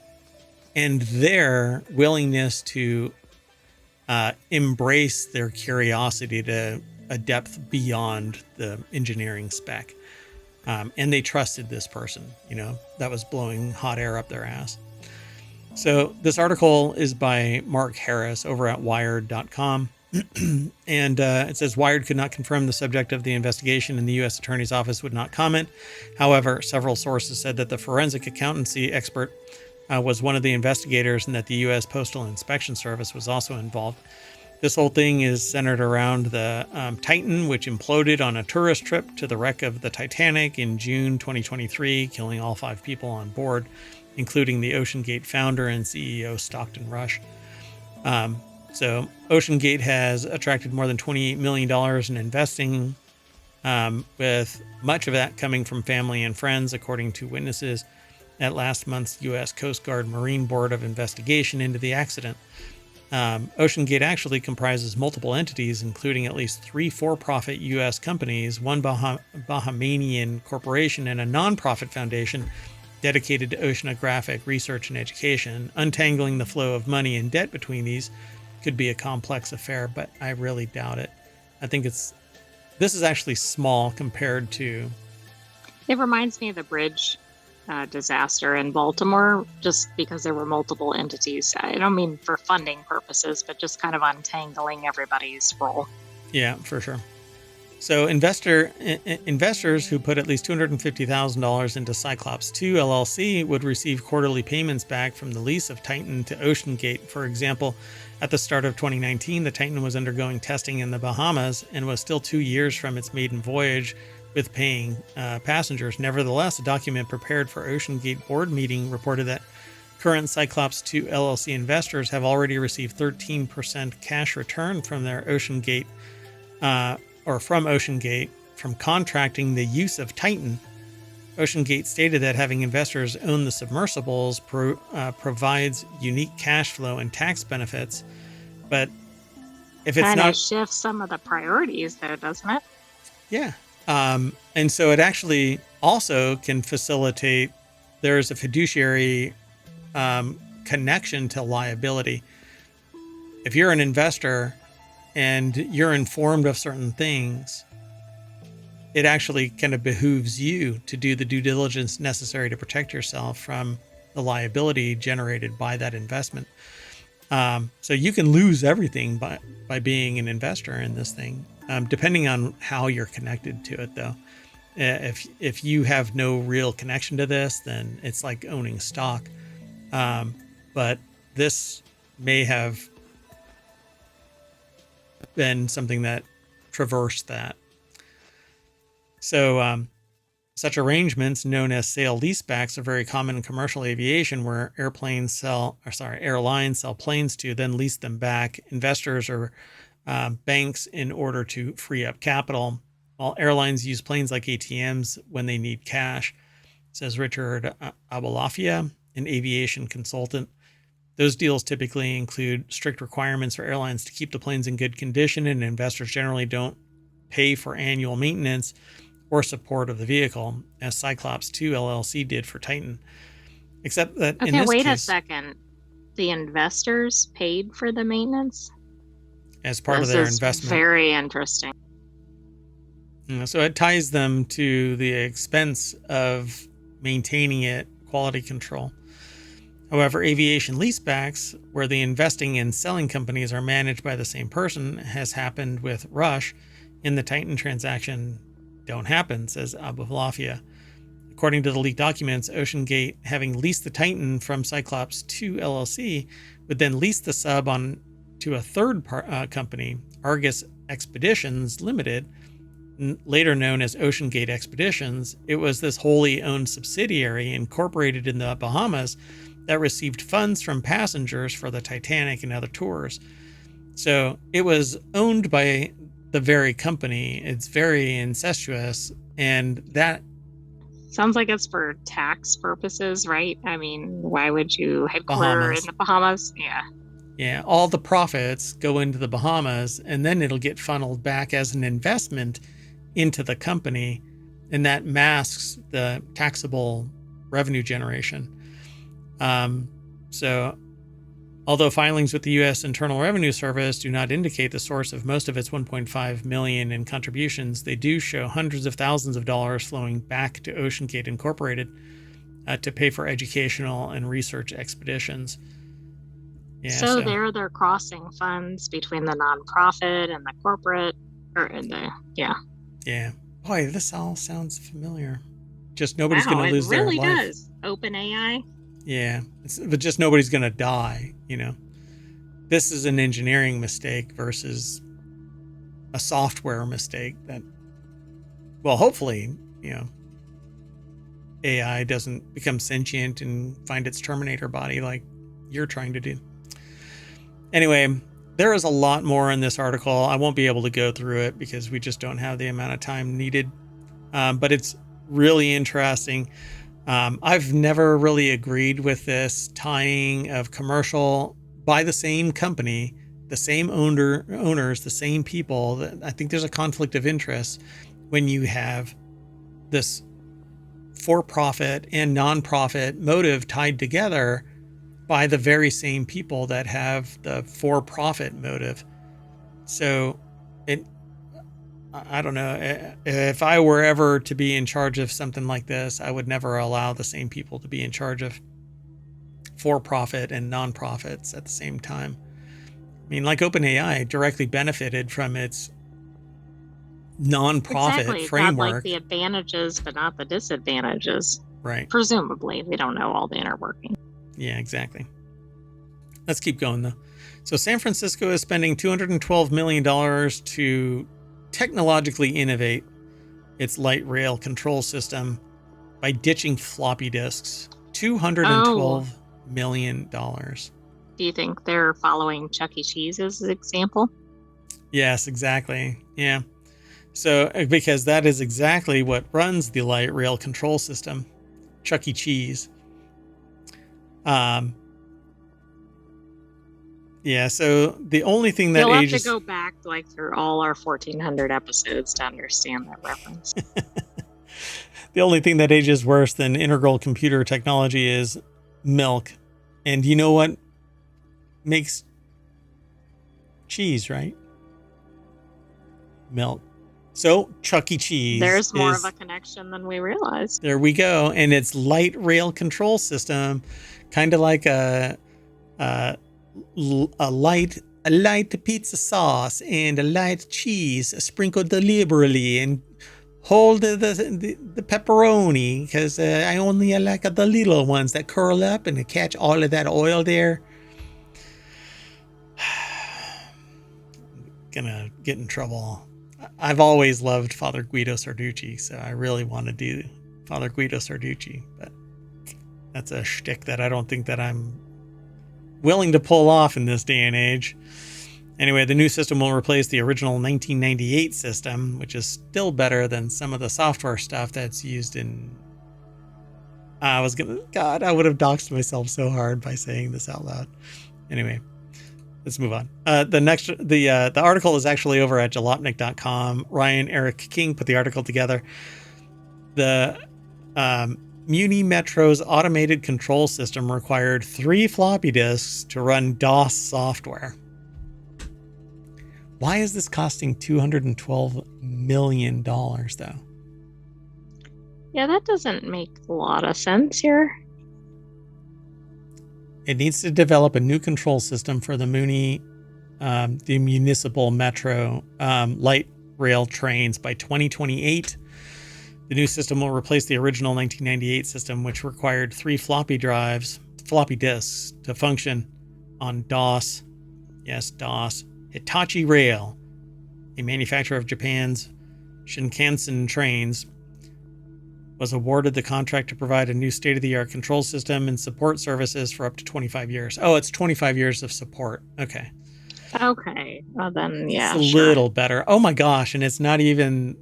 A: and their willingness to embrace their curiosity to a depth beyond the engineering spec. And they trusted this person, that was blowing hot air up their ass. So this article is by Mark Harris over at wired.com. And it says Wired could not confirm the subject of the investigation, and the U.S. Attorney's Office would not comment. However, several sources said that the forensic accountancy expert was one of the investigators, and that the U.S. Postal Inspection Service was also involved. This whole thing is centered around the Titan, which imploded on a tourist trip to the wreck of the Titanic in June 2023, killing all 5 people on board, including the Oceangate founder and CEO Stockton Rush. So Oceangate has attracted more than $28 million in investing, with much of that coming from family and friends, according to witnesses at last month's U.S. Coast Guard Marine Board of Investigation into the accident. Oceangate actually comprises multiple entities, including at least 3 for-profit U.S. companies, 1 Bahamian corporation, and a nonprofit foundation dedicated to oceanographic research and education. Untangling the flow of money and debt between these could be a complex affair, but I really doubt it. I think this is actually small compared to...
B: It reminds me of the bridge disaster in Baltimore, just because there were multiple entities. I don't mean for funding purposes, but just kind of untangling everybody's role.
A: Yeah, for sure. So investors who put at least $250,000 into Cyclops 2 LLC would receive quarterly payments back from the lease of Titan to Oceangate. For example, at the start of 2019, the Titan was undergoing testing in the Bahamas and was still 2 years from its maiden voyage with paying passengers. Nevertheless, a document prepared for Oceangate board meeting reported that current Cyclops 2 LLC investors have already received 13% cash return from their Oceangate from Oceangate from contracting the use of Titan. Oceangate stated that having investors own the submersibles provides unique cash flow and tax benefits, but if it's
B: kind
A: not,
B: of shifts some of the priorities, though, doesn't it?
A: yeah, and so it actually also can facilitate. There's a fiduciary connection to liability. If you're an investor and you're informed of certain things, it actually kind of behooves you to do the due diligence necessary to protect yourself from the liability generated by that investment. So you can lose everything by being an investor in this thing, depending on how you're connected to it, though. If you have no real connection to this, then it's like owning stock. But this may have been something that traversed that. So such arrangements, known as sale leasebacks, are very common in commercial aviation, where airlines sell planes to then lease them back. Investors or banks in order to free up capital, while airlines use planes like ATMs when they need cash, says Richard Abalafia, an aviation consultant. Those deals typically include strict requirements for airlines to keep the planes in good condition, and investors generally don't pay for annual maintenance or support of the vehicle, as Cyclops 2 LLC did for Titan. Except that in this
B: wait
A: case,
B: a second. The investors paid for the maintenance?
A: as part of
B: This
A: their
B: is
A: investment.
B: very interesting.
A: So it ties them to the expense of maintaining it, quality control. However, aviation leasebacks, where the investing and selling companies are managed by the same person, has happened with Rush. In the Titan transaction, don't happen, says Abulafia. According to the leaked documents, Oceangate, having leased the Titan from Cyclops 2 LLC, would then lease the sub on to a third company, Argus Expeditions Limited, later known as Oceangate Expeditions. It was this wholly owned subsidiary incorporated in the Bahamas that received funds from passengers for the Titanic and other tours. So it was owned by the very company. It's very incestuous, and that
B: sounds like it's for tax purposes, right? I mean, why would you headquarter in the Bahamas?
A: Yeah, all the profits go into the Bahamas, and then it'll get funneled back as an investment into the company, and that masks the taxable revenue generation. So although filings with the U.S. Internal Revenue Service do not indicate the source of most of its $1.5 million in contributions, they do show hundreds of thousands of dollars flowing back to Oceangate Incorporated to pay for educational and research expeditions. Yeah,
B: so they're crossing funds between the nonprofit and the corporate,
A: Yeah. Boy, this all sounds familiar. Just nobody's going to lose their life. It really does.
B: OpenAI.
A: Yeah, but just nobody's going to die, This is an engineering mistake versus a software mistake that, well, hopefully, AI doesn't become sentient and find its Terminator body like you're trying to do. Anyway, there is a lot more in this article. I won't be able to go through it because we just don't have the amount of time needed. But it's really interesting. I've never really agreed with this tying of commercial by the same company, the same owners, the same people. I think there's a conflict of interest when you have this for-profit and non-profit motive tied together by the very same people that have the for-profit motive. So I don't know. If I were ever to be in charge of something like this, I would never allow the same people to be in charge of for-profit and non-profits at the same time. I mean, like OpenAI directly benefited from its nonprofit
B: Exactly. It's got like
A: framework.
B: the advantages, but not the disadvantages.
A: Right.
B: Presumably, we don't know all the inner working.
A: Yeah, exactly. Let's keep going, though. So San Francisco is spending $212 million to technologically innovate its light rail control system by ditching floppy disks. $212 million.
B: Do you think they're following Chuck E. Cheese as an example?
A: Yes, exactly. Yeah. So, because that is exactly what runs the light rail control system, Chuck E. Cheese. Yeah, so the only thing that
B: You'll have
A: ages...
B: to go back like through all our 1,400 episodes to understand that reference.
A: The only thing that ages worse than integral computer technology is milk. And you know what makes cheese, right? Milk. So Chuck E. Cheese.
B: There's more of a connection than we realized.
A: There we go. And it's light rail control system, kind of like a light pizza sauce and a light cheese sprinkled liberally, and hold the pepperoni, because I only like the little ones that curl up and catch all of that oil there. Gonna get in trouble. I've always loved Father Guido Sarducci, so I really want to do Father Guido Sarducci, but that's a shtick that I don't think that I'm willing to pull off in this day and age. Anyway, the new system will replace the original 1998 system, which is still better than some of the software stuff that's used in... I would have doxed myself so hard by saying this out loud. Anyway, let's move on. The article is actually over at jalopnik.com. Ryan Eric King put the article together. The Muni Metro's automated control system required 3 floppy disks to run DOS software. Why is this costing $212 million, though?
B: Yeah, that doesn't make a lot of sense here.
A: It needs to develop a new control system for the Muni, the municipal metro light rail trains by 2028. The new system will replace the original 1998 system, which required 3 floppy disks to function on DOS. Yes, DOS. Hitachi Rail, a manufacturer of Japan's Shinkansen trains, was awarded the contract to provide a new state-of-the-art control system and support services for up to 25 years. Oh, it's 25 years of support. Okay.
B: Okay. Well, then, yeah.
A: It's a little better. Oh my gosh. And it's not even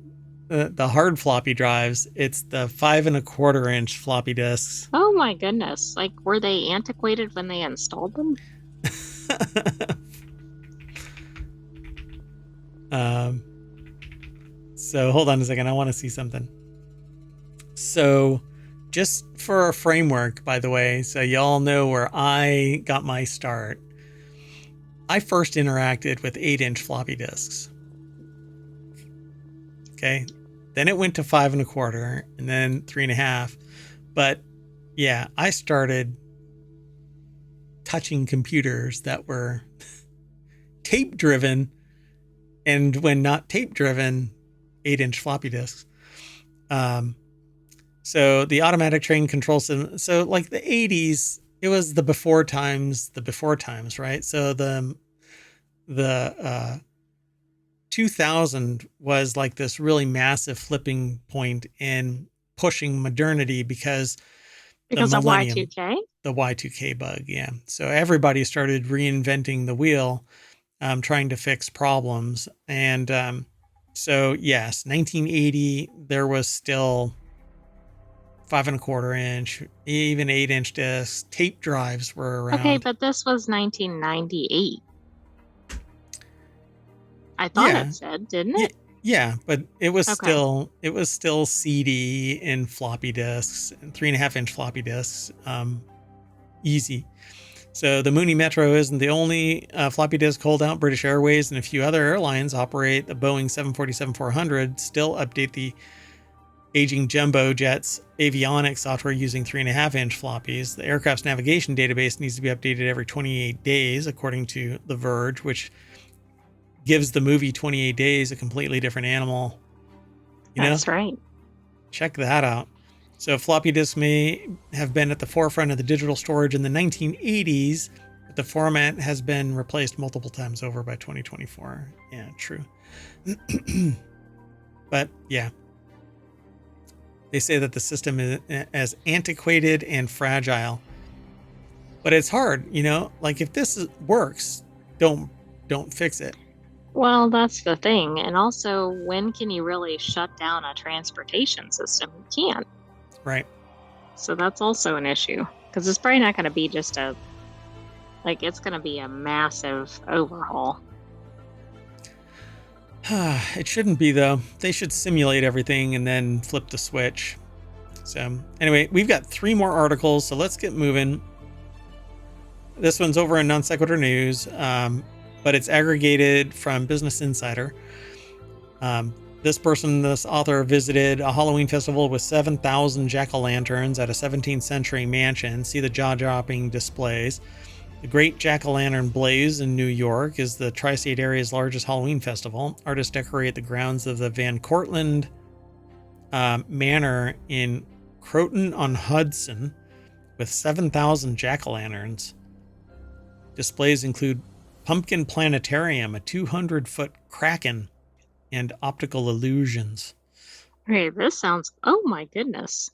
A: the hard floppy drives. It's the 5 1/4 inch floppy disks.
B: Oh my goodness. Like, were they antiquated when they installed them?
A: So hold on a second. I want to see something. So just for a framework, by the way, so y'all know where I got my start. I first interacted with 8-inch floppy disks. Okay. Then it went to 5 1/4 and then 3 1/2. But yeah, I started touching computers that were tape driven, and when not tape driven, 8-inch floppy disks. So the automatic train control system. So like the 80s, it was the before times, right? So the 2000 was like this really massive flipping point in pushing modernity because
B: of Y2K?
A: The Y2K bug, yeah. So everybody started reinventing the wheel, trying to fix problems. And so yes, 1980, there was still 5 1/4 inch, even 8-inch discs. Tape drives were around.
B: Okay, but this was 1998. I thought it said, didn't it?
A: Yeah, but it was still CD and floppy disks and 3 1/2 inch floppy disks. Easy. So the Muni Metro isn't the only floppy disk holdout. British Airways and a few other airlines operate the Boeing 747-400, still update the aging jumbo jets avionics software using 3 1/2 inch floppies. The aircraft's navigation database needs to be updated every 28 days, according to The Verge, which gives the movie 28 Days a completely different animal You know,
B: That's right.
A: check that out. So floppy disks may have been at the forefront of the digital storage in the 1980s, but the format has been replaced multiple times over by 2024. Yeah, true. But yeah, they say that the system is as antiquated and fragile. But it's hard, you know, like if this works, don't fix it.
B: Well, that's the thing. And also, when can you really shut down a transportation system? You can't.
A: Right.
B: So that's also an issue because it's probably not going to be just it's going to be a massive overhaul.
A: It shouldn't be, though. They should simulate everything and then flip the switch. So anyway, we've got 3 more articles, so let's get moving. This one's over in Non Sequitur News, but it's aggregated from Business Insider. This author visited a Halloween festival with 7,000 jack-o'-lanterns at a 17th century mansion. See the jaw-dropping displays. The Great Jack-o'-lantern Blaze in New York is the tri-state area's largest Halloween festival. Artists decorate the grounds of the Van Cortlandt Manor in Croton-on-Hudson with 7,000 jack-o'-lanterns. Displays include Pumpkin Planetarium, a 200-foot kraken, and optical illusions.
B: Hey, this sounds, oh my goodness.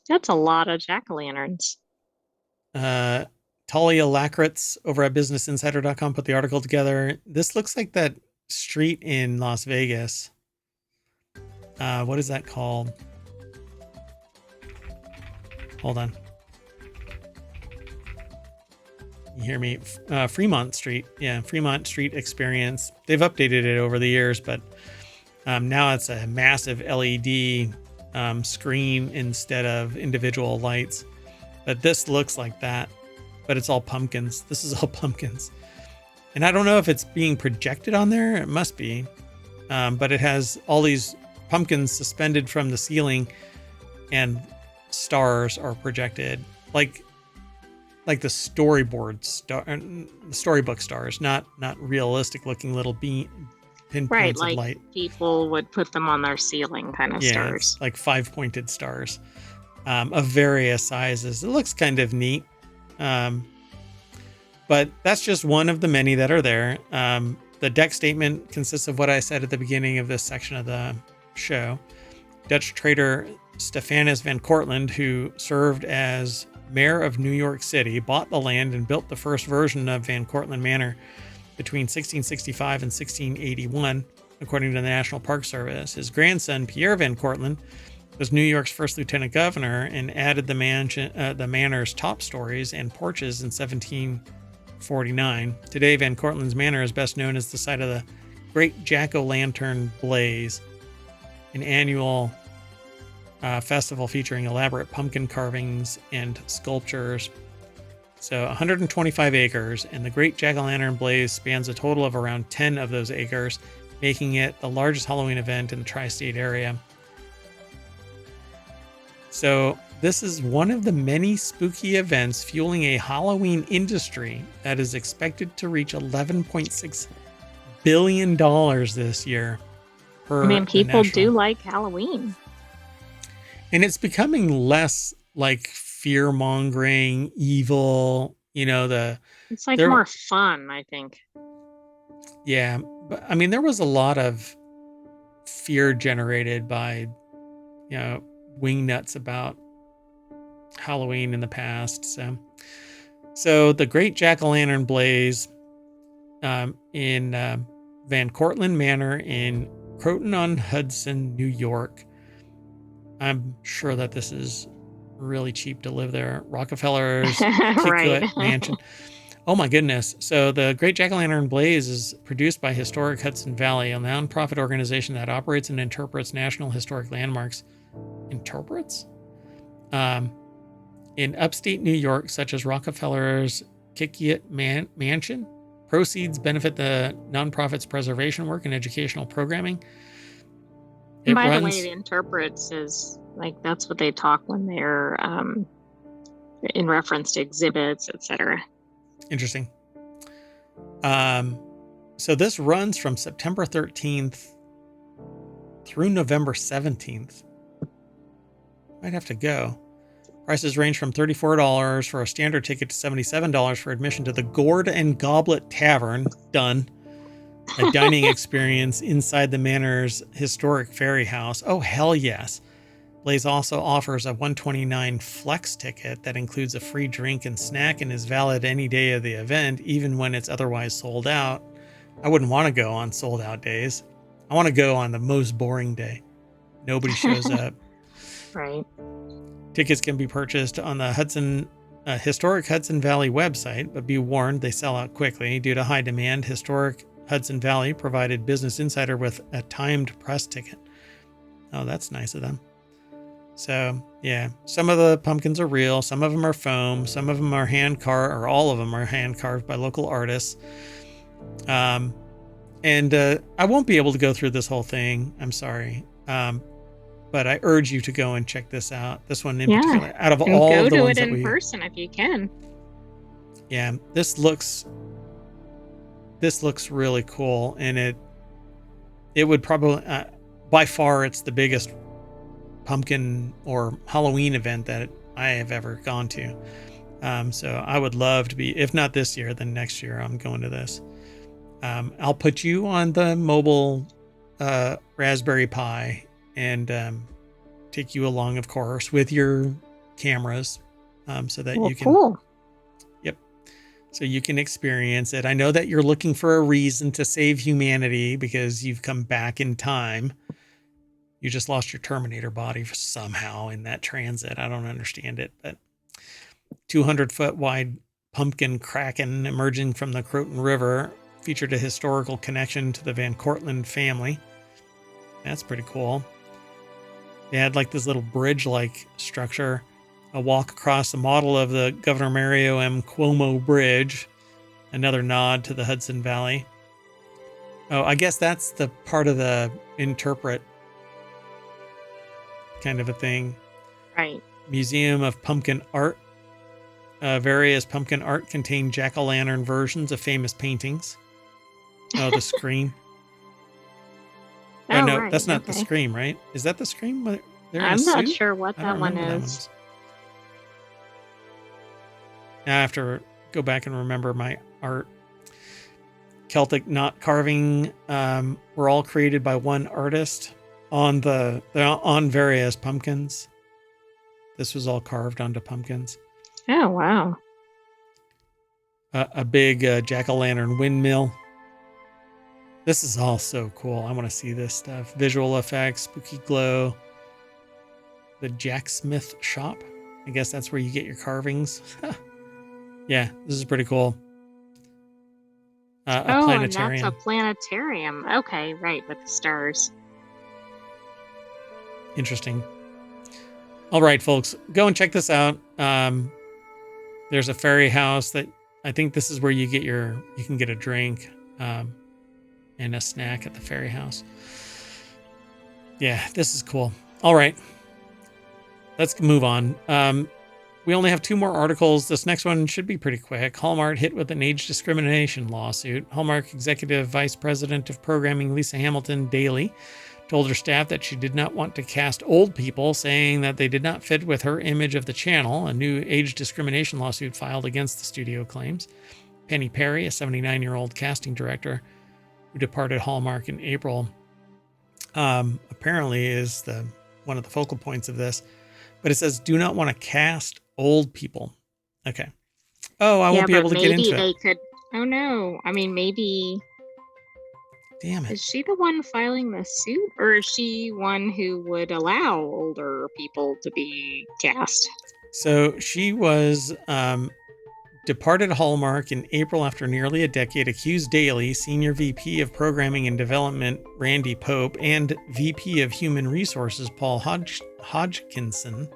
B: That's a lot of jack-o'-lanterns.
A: Talia Lacritz over at businessinsider.com put the article together. This looks like that street in Las Vegas. What is that called? Hold on. You hear me? Fremont Street. Yeah, Fremont Street Experience. They've updated it over the years, but now it's a massive LED screen instead of individual lights. But this looks like that, but it's all pumpkins. This is all pumpkins. And I don't know if it's being projected on there. It must be. But it has all these pumpkins suspended from the ceiling and stars are projected like the storyboard storybook stars, not realistic looking little pinpoints
B: right,
A: of light.
B: People would put them on their ceiling kind of stars.
A: Like 5-pointed stars of various sizes. It looks kind of neat. But that's just one of the many that are there. The deck statement consists of what I said at the beginning of this section of the show. Dutch trader Stephanus van Cortlandt, who served as mayor of New York City, bought the land and built the first version of Van Cortlandt Manor between 1665 and 1681, according to the National Park Service. His grandson, Pierre Van Cortlandt, was New York's first lieutenant governor and added the manor's top stories and porches in 1749. Today, Van Cortlandt's Manor is best known as the site of the Great Jack-o'-Lantern Blaze, an annual festival featuring elaborate pumpkin carvings and sculptures. So 125 acres, and the Great Jack-o'-Lantern Blaze spans a total of around 10 of those acres, making it the largest Halloween event in the tri-state area. So this is one of the many spooky events fueling a Halloween industry that is expected to reach $11.6 billion this year.
B: People do like Halloween.
A: And it's becoming less like fear-mongering, evil, it's
B: like more fun, I think.
A: Yeah. But there was a lot of fear generated by, wingnuts about Halloween in the past. So the Great Jack-o'-Lantern Blaze in Van Cortlandt Manor in Croton-on-Hudson, New York. I'm sure that this is really cheap to live there. Rockefeller's
B: right.
A: Mansion. Oh my goodness. So the Great Jack-o'-Lantern Blaze is produced by Historic Hudson Valley, a nonprofit organization that operates and interprets national historic landmarks. Interprets? In upstate New York, such as Rockefeller's Kikiat Mansion. Proceeds benefit the nonprofit's preservation work and educational programming.
B: The way it interprets is that's what they talk when they're in reference to exhibits, etc.
A: Interesting. So this runs from September 13th through November 17th. Might have to go. Prices range from $34 for a standard ticket to $77 for admission to the Gourd and Goblet Tavern. Done. A dining experience inside the manor's historic ferry house. Oh, hell yes. Blaze also offers a $129 flex ticket that includes a free drink and snack and is valid any day of the event, even when it's otherwise sold out. I wouldn't want to go on sold out days. I want to go on the most boring day. Nobody shows up.
B: Right.
A: Tickets can be purchased on the historic Hudson Valley website, but be warned, they sell out quickly. Due to high demand, Historic Hudson Valley provided Business Insider with a timed press ticket. Oh, that's nice of them. So, yeah, some of the pumpkins are real, some of them are foam, some of them are hand carved, or all of them are hand carved by local artists. I won't be able to go through this whole thing. I'm sorry. But I urge you to go and check this out. This one in particular, out of all
B: go
A: of the
B: to
A: ones
B: it
A: that
B: in person if you can.
A: Yeah, this looks really cool, and it would probably by far it's the biggest pumpkin or Halloween event that I have ever gone to. So I would love to be, if not this year, then next year I'm going to this. I'll put you on the mobile Raspberry Pi and take you along, of course, with your cameras, so that you can.
B: Cool.
A: Yep. So you can experience it. I know that you're looking for a reason to save humanity because you've come back in time. You just lost your Terminator body somehow in that transit. I don't understand it, but 200-foot wide pumpkin kraken emerging from the Croton River featured a historical connection to the Van Cortlandt family. That's pretty cool. They had like this little bridge-like structure, a walk across the model of the Governor Mario M. Cuomo Bridge, another nod to the Hudson Valley. Oh, I guess that's the part of the interpret kind of a thing.
B: Right.
A: Museum of Pumpkin Art. Various pumpkin art contain jack-o'-lantern versions of famous paintings. Oh, the Scream. Oh, no,
B: right.
A: that's not the Scream, right? Is that the Scream?
B: I'm not sure what that one is.
A: Now I have to go back and remember my art. Celtic knot carving were all created by one artist on various pumpkins. This was all carved onto pumpkins.
B: Oh, wow.
A: A big jack-o'-lantern windmill. This is all so cool. I want to see this stuff. Visual effects, spooky glow. The Jack Smith shop. I guess that's where you get your carvings. Yeah, this is pretty cool. A planetarium.
B: And that's a planetarium. Okay, right, with the stars.
A: Interesting. All right, folks, go and check this out. There's a ferry house that I think this is where you can get a drink and a snack at the ferry house. Yeah, this is cool. All right, let's move on. We only have 2 more articles. This next one should be pretty quick. Hallmark hit with an age discrimination lawsuit. Hallmark Executive Vice President of Programming Lisa Hamilton Daly told her staff that she did not want to cast old people, saying that they did not fit with her image of the channel. A new age discrimination lawsuit filed against the studio claims. Penny Perry, a 79-year-old casting director who departed Hallmark in April, apparently is one of the focal points of this. But it says, do not want to cast old people. Okay. Oh, I won't be able to get into it.
B: Maybe they could. Oh, no. I mean, maybe.
A: Damn it.
B: Is she the one filing the suit? Or is she one who would allow older people to be cast?
A: So she was departed Hallmark in April after nearly a decade, accused Daly, Senior VP of Programming and Development Randy Pope, and VP of Human Resources Paul Hodgkinson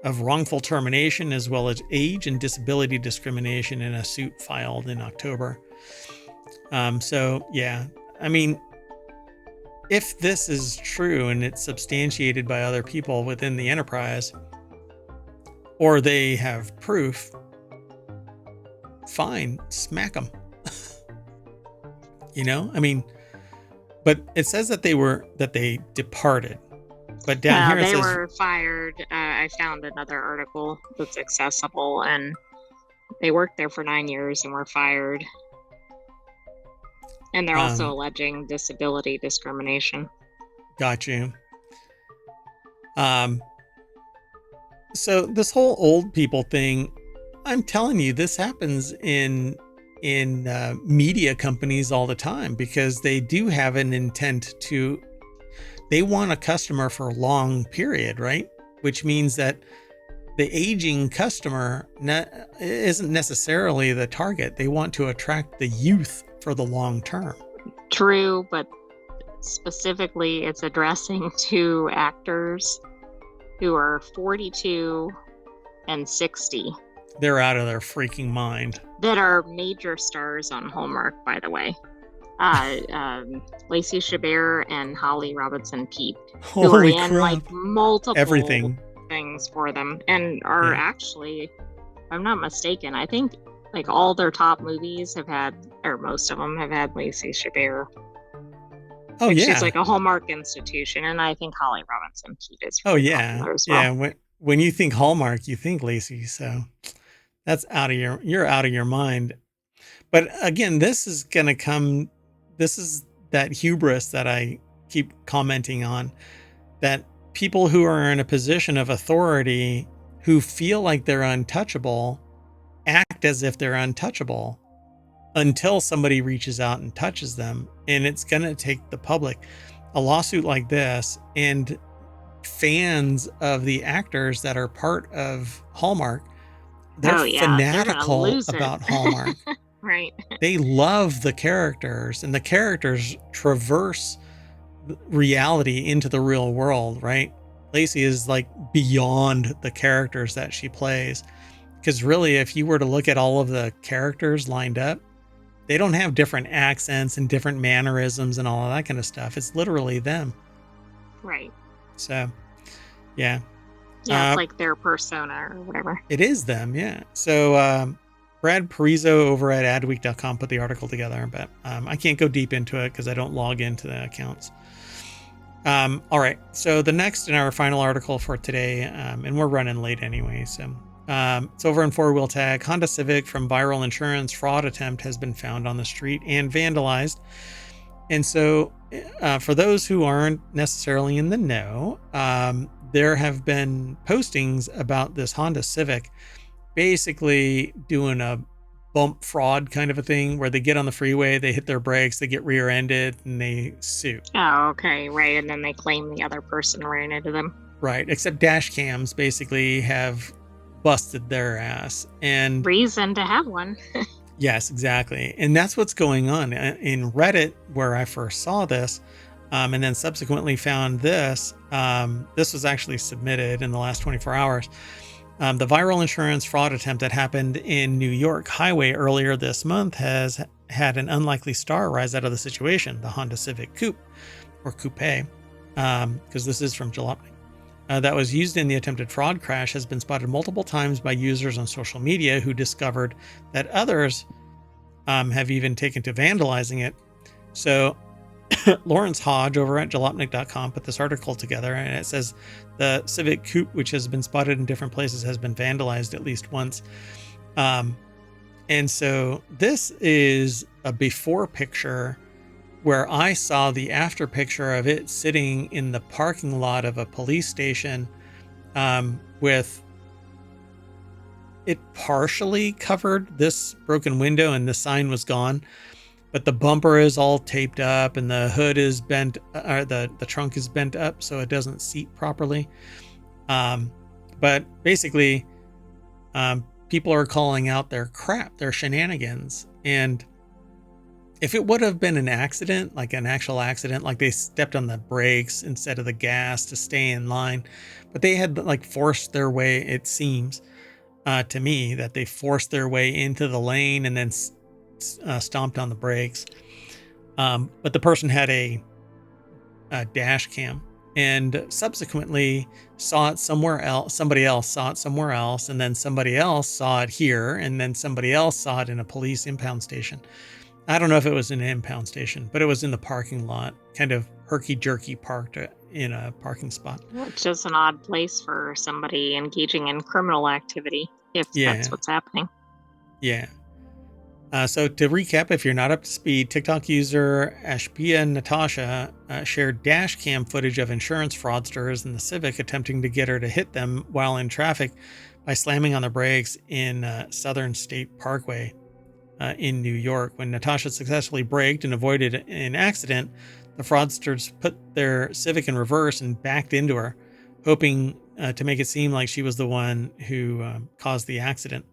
A: of wrongful termination as well as age and disability discrimination in a suit filed in October. So, yeah, I mean, if this is true and it's substantiated by other people within the enterprise, or they have proof, fine, smack them. I mean, But it says that they departed. But down here it
B: they
A: says
B: were fired. I found another article that's accessible, and they worked there for 9 years and were fired. And they're also alleging disability discrimination.
A: Got you. So this whole old people thing, I'm telling you, this happens in media companies all the time, because they do have an intent to, they want a customer for a long period, right? Which means that the aging customer isn't necessarily the target. They want to attract the youth for the long term.
B: True, but specifically it's addressing 2 actors who are 42 and 60.
A: They're out of their freaking mind.
B: That are major stars on Hallmark, by the way. Lacey Chabert and Holly Robinson Peete, who are in like multiple things for them, and are actually, if I'm not mistaken, I think like all their top movies have had, or most of them have had, Lacey Chabert.
A: Oh, yeah.
B: She's like a Hallmark institution, and I think Holly Robinson Peete is really popular as well.
A: Yeah. When you think Hallmark, you think Lacey, so that's you're out of your mind. But again, this is that hubris that I keep commenting on, that people who are in a position of authority, who feel like they're untouchable, act as if they're untouchable until somebody reaches out and touches them. And it's going to take the public, a lawsuit like this, and fans of the actors that are part of Hallmark, they're fanatical about Hallmark.
B: Right.
A: They love the characters, and the characters traverse reality into the real world, right? Lacey is like beyond the characters that she plays. Because really, if you were to look at all of the characters lined up, they don't have different accents and different mannerisms and all of that kind of stuff. It's literally them.
B: Right.
A: So, yeah.
B: Yeah, it's like their persona or whatever.
A: It is them, yeah. So, Brad Parizo over at adweek.com put the article together, but I can't go deep into it because I don't log into the accounts. All right. So the next and our final article for today, and we're running late anyway, so it's over in 4-wheel tag. Honda Civic from viral insurance fraud attempt has been found on the street and vandalized. And so for those who aren't necessarily in the know, there have been postings about this Honda Civic basically doing a bump fraud kind of a thing, where they get on the freeway, they hit their brakes, they get rear-ended, and they sue.
B: Oh, okay, right. And then they claim the other person ran into them.
A: Right, except dash cams basically have busted their ass. And
B: reason to have one.
A: Yes, exactly. And that's what's going on in Reddit, where I first saw this, and then subsequently found this. This was actually submitted in the last 24 hours. The viral insurance fraud attempt that happened in New York Highway earlier this month has had an unlikely star rise out of the situation. The Honda Civic Coupe, or Coupe, because this is from Jalopnik, that was used in the attempted fraud crash has been spotted multiple times by users on social media, who discovered that others have even taken to vandalizing it. So Lawrence Hodge over at jalopnik.com put this article together, and it says the Civic Coupe, which has been spotted in different places, has been vandalized at least once. And so this is a before picture, where I saw the after picture of it sitting in the parking lot of a police station, with it partially covered this broken window, and the sign was gone. But the bumper is all taped up, and the hood is bent, or the trunk is bent up so it doesn't seat properly. But basically, people are calling out their crap, their shenanigans. And if it would have been an accident, like an actual accident, like they stepped on the brakes instead of the gas to stay in line, but they had like forced their way, it seems to me, that they forced their way into the lane and then stomped on the brakes. But the person had a dash cam, and subsequently saw it somewhere else. Somebody else saw it somewhere else, and then somebody else saw it here, and then somebody else saw it in a police impound station. I don't know if it was an impound station, but it was in the parking lot, kind of herky-jerky parked in a parking spot.
B: It's just an odd place for somebody engaging in criminal activity, if that's
A: Yeah,
B: what's happening.
A: yeah. So to recap, if you're not up to speed, TikTok user Ashbia Natasha shared dash cam footage of insurance fraudsters in the Civic attempting to get her to hit them while in traffic by slamming on the brakes in Southern State Parkway in New York. When Natasha successfully braked and avoided an accident, the fraudsters put their Civic in reverse and backed into her, hoping to make it seem like she was the one who caused the accident.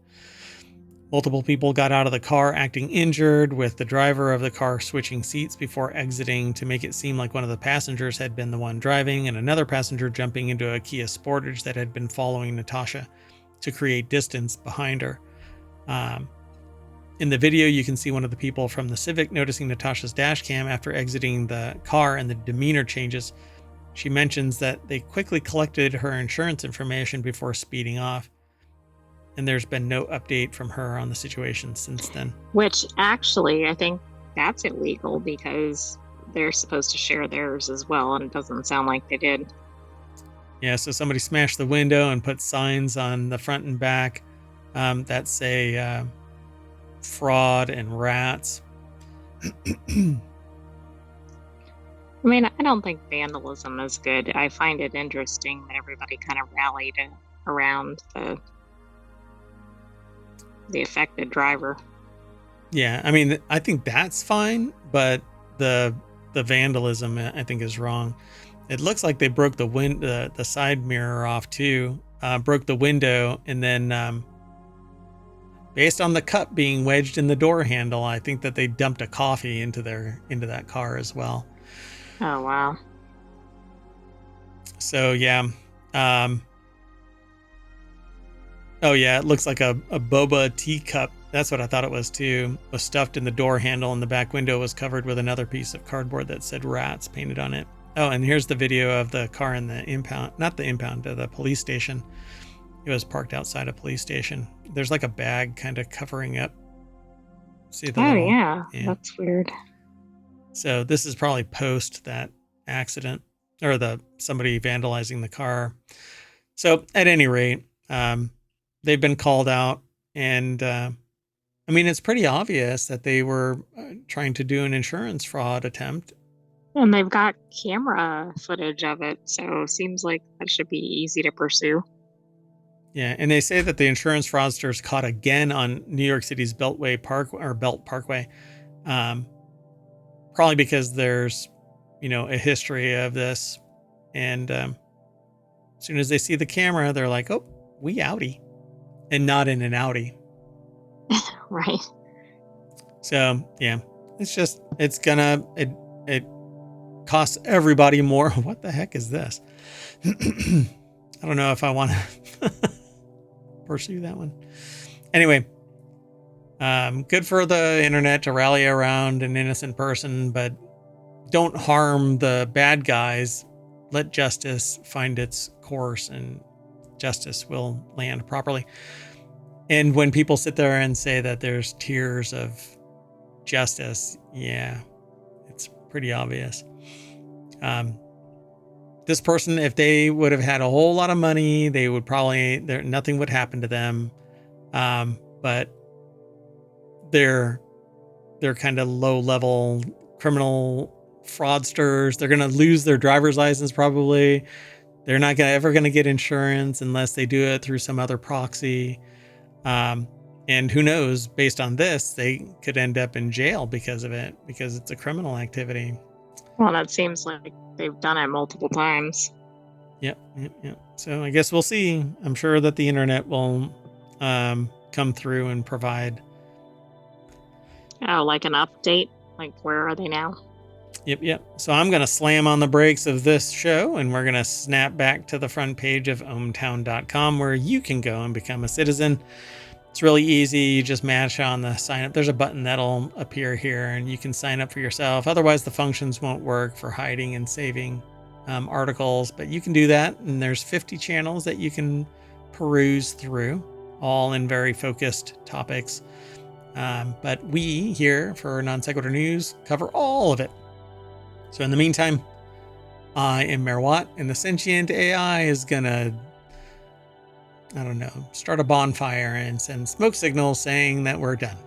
A: Multiple people got out of the car acting injured, with the driver of the car switching seats before exiting to make it seem like one of the passengers had been the one driving, and another passenger jumping into a Kia Sportage that had been following Natasha to create distance behind her. In the video, you can see one of the people from the Civic noticing Natasha's dash cam after exiting the car, and the demeanor changes. She mentions that they quickly collected her insurance information before speeding off. And there's been no update from her on the situation since then.
B: Which actually, I think that's illegal because they're supposed to share theirs as well, and it doesn't sound like they did.
A: Yeah, so somebody smashed the window and put signs on the front and back that say fraud and rats.
B: I mean, I don't think vandalism is good. I find it interesting that everybody kind of rallied around the affected driver.
A: Yeah, I mean, I think that's fine, but the vandalism I think is wrong. It looks like they broke the side mirror off too, broke the window, and then based on the cup being wedged in the door handle, I think that they dumped a coffee into that car as well.
B: Oh wow.
A: So yeah. Oh yeah, it looks like a boba teacup. That's what I thought it was too. Was stuffed in the door handle, and the back window was covered with another piece of cardboard that said rats painted on it. Oh, and here's the video of the car in the impound, not the impound, the police station. It was parked outside a police station. There's like a bag kind of covering up. See the little,
B: yeah, that's weird.
A: So this is probably post that accident, or somebody vandalizing the car. So at any rate, they've been called out, and I mean, it's pretty obvious that they were trying to do an insurance fraud attempt.
B: And they've got camera footage of it, so it seems like that should be easy to pursue.
A: Yeah, and they say that the insurance fraudsters caught again on New York City's Beltway Belt Parkway, probably because there's, a history of this, and as soon as they see the camera, they're like, "Oh, we outie," and not in an Audi.
B: Right.
A: So yeah, it costs everybody more. What the heck is this? I don't know if I want to pursue that one. Anyway, good for the internet to rally around an innocent person, but don't harm the bad guys. Let justice find its course, and justice will land properly. And when people sit there and say that there's tiers of justice, yeah, it's pretty obvious. This person, if they would have had a whole lot of money, they would nothing would happen to them. But they're kind of low-level criminal fraudsters. They're going to lose their driver's license probably. They're not ever going to get insurance unless they do it through some other proxy. And who knows, based on this, they could end up in jail because of it, because it's a criminal activity.
B: Well, that seems like they've done it multiple times.
A: Yep. So I guess we'll see. I'm sure that the internet will come through and provide.
B: Oh, like an update? Like, where are they now?
A: Yep. So I'm going to slam on the brakes of this show, and we're going to snap back to the front page of ohmtown.com, where you can go and become a citizen. It's really easy. You just match on the sign up. There's a button that'll appear here, and you can sign up for yourself. Otherwise, the functions won't work for hiding and saving articles, but you can do that. And there's 50 channels that you can peruse through, all in very focused topics. But we here for Non Sequitur News cover all of it. So in the meantime, I am Mayor Watt, and the sentient AI is gonna, I don't know, start a bonfire and send smoke signals saying that we're done.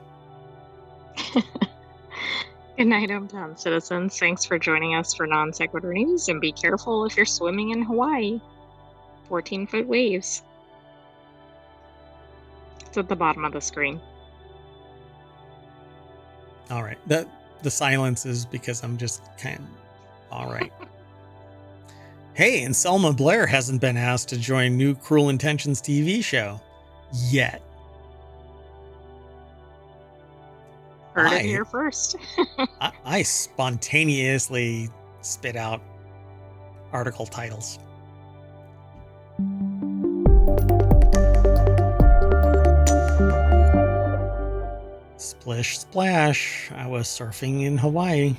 B: Good night, hometown citizens. Thanks for joining us for Non Sequitur News, and be careful if you're swimming in Hawaii. 14-foot waves. It's at the bottom of the screen.
A: All right. The silence is because I'm just kind of, all right. Hey, and Selma Blair hasn't been asked to join new Cruel Intentions TV show yet.
B: Heard it here first.
A: I spontaneously spit out article titles. Splish splash, I was surfing in Hawaii.